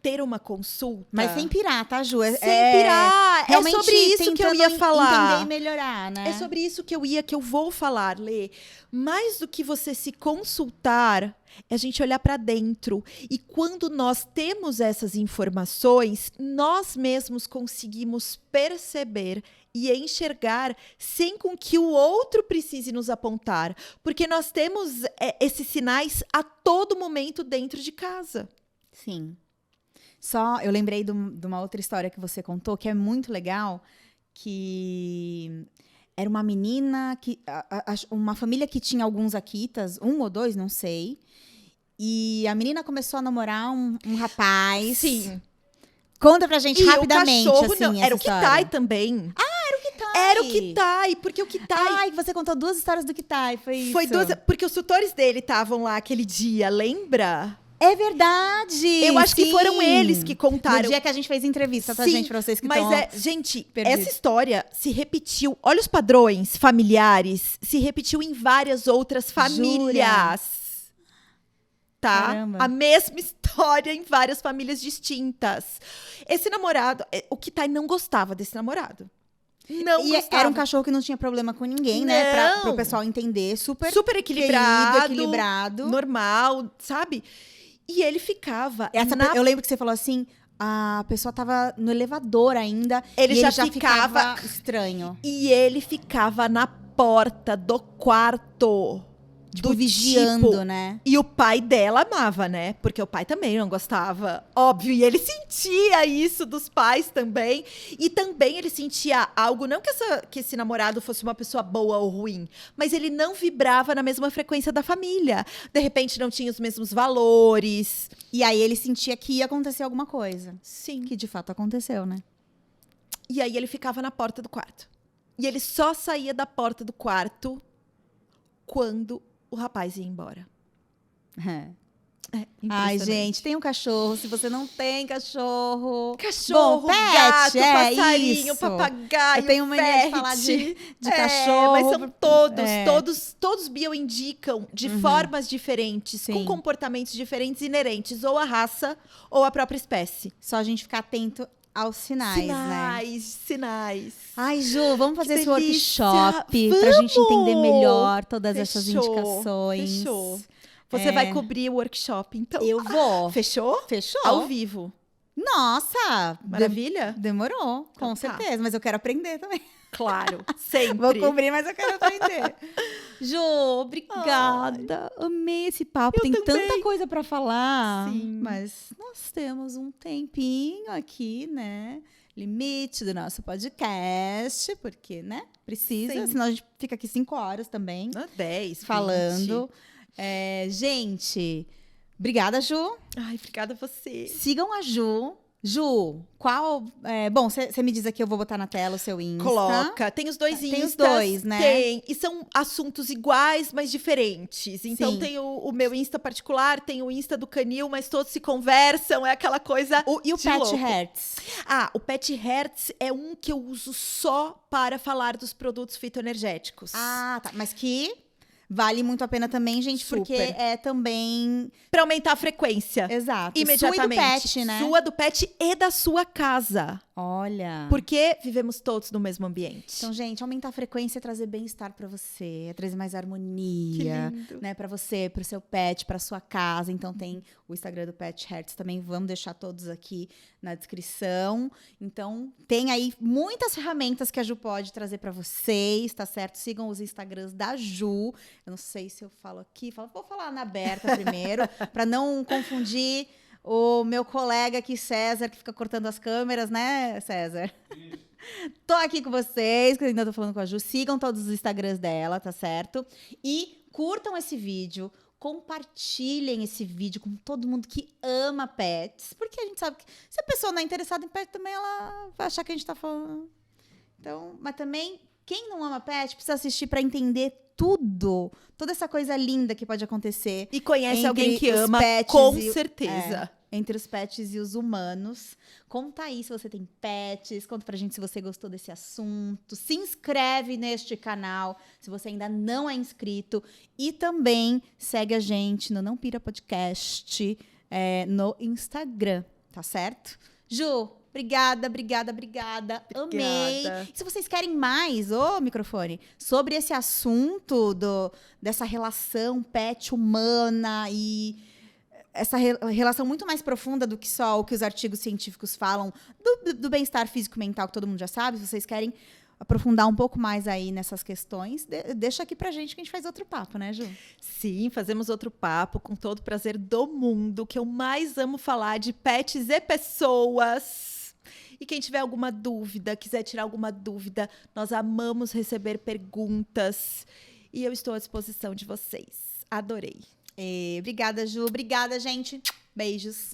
ter uma consulta... Mas sem pirar, tá, Ju? Sem pirar. É sobre isso que eu ia falar. Entender e melhorar, né? É sobre isso que eu vou falar, Lê. Mais do que você se consultar, é a gente olhar para dentro. E quando nós temos essas informações, nós mesmos conseguimos perceber e enxergar sem com que o outro precise nos apontar. Porque nós temos esses sinais a todo momento dentro de casa. Sim. Eu lembrei de uma outra história que você contou, que é muito legal, que era uma menina, uma família que tinha alguns Akitas, 1 ou 2, não sei. E a menina começou a namorar um rapaz. Sim. Conta pra gente E rapidamente, o cachorro, assim, não, essa era o história. Kitai também. Era o Kitai, porque o Kitai... Ai, você contou 2 histórias do Kitai, foi isso? Foi 2, porque os tutores dele estavam lá aquele dia, lembra? É verdade! Eu acho que sim. foram eles que contaram. No dia que a gente fez entrevista, tá, Sim, gente? Pra vocês que mas estão... gente, perdidos. essa história se repetiu. Olha os padrões familiares. Se repetiu em várias outras famílias. Tá? Caramba. A mesma história em várias famílias distintas. Esse namorado, o Kitai não gostava desse namorado. Não gostava. Era um cachorro que não tinha problema com ninguém, né? Não. Pro pessoal entender. Super equilibrado, querido, equilibrado. normal, sabe? E ele ficava Eu lembro que você falou assim, a pessoa tava no elevador ainda. Ele e já ele já ficava estranho. E ele ficava na porta do quarto. Tipo, vigiando, tipo, né? E o pai dela amava, né? Porque o pai também não gostava, óbvio. E ele sentia isso dos pais também. E também ele sentia algo, não que esse namorado fosse uma pessoa boa ou ruim, mas ele não vibrava na mesma frequência da família. De repente, não tinha os mesmos valores. E aí ele sentia que ia acontecer alguma coisa. Sim. Que de fato aconteceu, né? E aí ele ficava na porta do quarto. E ele só saía da porta do quarto quando o rapaz ia embora. Ai, gente, tem um cachorro. Se você não tem cachorro... Cachorro, Bom, pet, gato, passarinho, isso. papagaio, Eu tenho mania de falar de cachorro. Mas são todos bioindicam de formas diferentes, Sim. com comportamentos diferentes inerentes ou à raça ou à própria espécie. Só a gente ficar atento aos sinais, né? Sinais. Ai, Ju, vamos fazer Que esse delícia! workshop pra gente entender melhor todas essas Fechou, indicações. Fechou. Você vai cobrir o workshop, então. Eu vou. Fechou? Fechou. Ao vivo. Nossa! Maravilha? Demorou, Então com tá. certeza. Mas eu quero aprender também. Claro, sempre. Vou cobrir, mas eu quero aprender. Ju, obrigada. Amei esse papo. Tem também. tanta coisa pra falar. Sim. Mas nós temos um tempinho aqui, né? Limite do nosso podcast, porque, né? Precisa, Sim. senão a gente fica aqui 5 horas também 10, falando. Gente, obrigada, Ju. Ai, obrigada a você. Sigam a Ju. Ju, qual... bom, você me diz aqui, eu vou botar na tela o seu Insta. Coloca. Tem os dois Instas. Tem os dois, né? Tem. E são assuntos iguais, mas diferentes. Então Sim. tem o meu Insta particular, tem o Insta do Canil, mas todos se conversam. É aquela coisa E o de Pet louco. Hertz? O Pet Hertz é um que eu uso só para falar dos produtos fitoenergéticos. Ah, tá. Mas que vale muito a pena também, gente, porque Super. é também... Para aumentar a frequência. Exato. Imediatamente. Sua e do pet, né? Sua, do pet e da sua casa. Olha. Porque vivemos todos no mesmo ambiente. Então, gente, aumentar a frequência é trazer bem-estar pra você, é trazer mais Que harmonia, lindo. né, para você, pro seu pet, pra sua casa. Então tem o Instagram do Pet Hertz também, vamos deixar todos aqui na descrição. Então, tem aí muitas ferramentas que a Ju pode trazer pra vocês, tá certo? Sigam os Instagrams da Ju. Eu não sei se eu falo aqui, vou falar na aberta primeiro, pra não confundir o meu colega aqui, César, que fica cortando as câmeras, né, César? Tô aqui com vocês, que eu ainda tô falando com a Ju. Sigam todos os Instagrams dela, tá certo? E curtam esse vídeo, compartilhem esse vídeo com todo mundo que ama pets. Porque a gente sabe que se a pessoa não é interessada em pet também, ela vai achar que a gente tá falando. Então, mas também, quem não ama pet precisa assistir pra entender tudo. Toda essa coisa linda que pode acontecer. E conhece entre alguém que os ama, pets com e- certeza. entre os pets e os humanos. Conta aí se você tem pets, conta pra gente se você gostou desse assunto. Se inscreve neste canal se você ainda não é inscrito. E também segue a gente no Não Pira Podcast no Instagram, tá certo? Ju, obrigada. Amei. Se vocês querem mais, microfone, sobre esse assunto dessa relação pet-humana e essa relação muito mais profunda do que só o que os artigos científicos falam do bem-estar físico e mental, que todo mundo já sabe. Se vocês querem aprofundar um pouco mais aí nessas questões, deixa aqui pra gente que a gente faz outro papo, né, Ju? Sim, fazemos outro papo com todo o prazer do mundo, que eu mais amo falar de pets e pessoas. E quem tiver alguma dúvida, quiser tirar alguma dúvida, nós amamos receber perguntas. E eu estou à disposição de vocês. Adorei. Obrigada, Ju. Obrigada, gente. Beijos.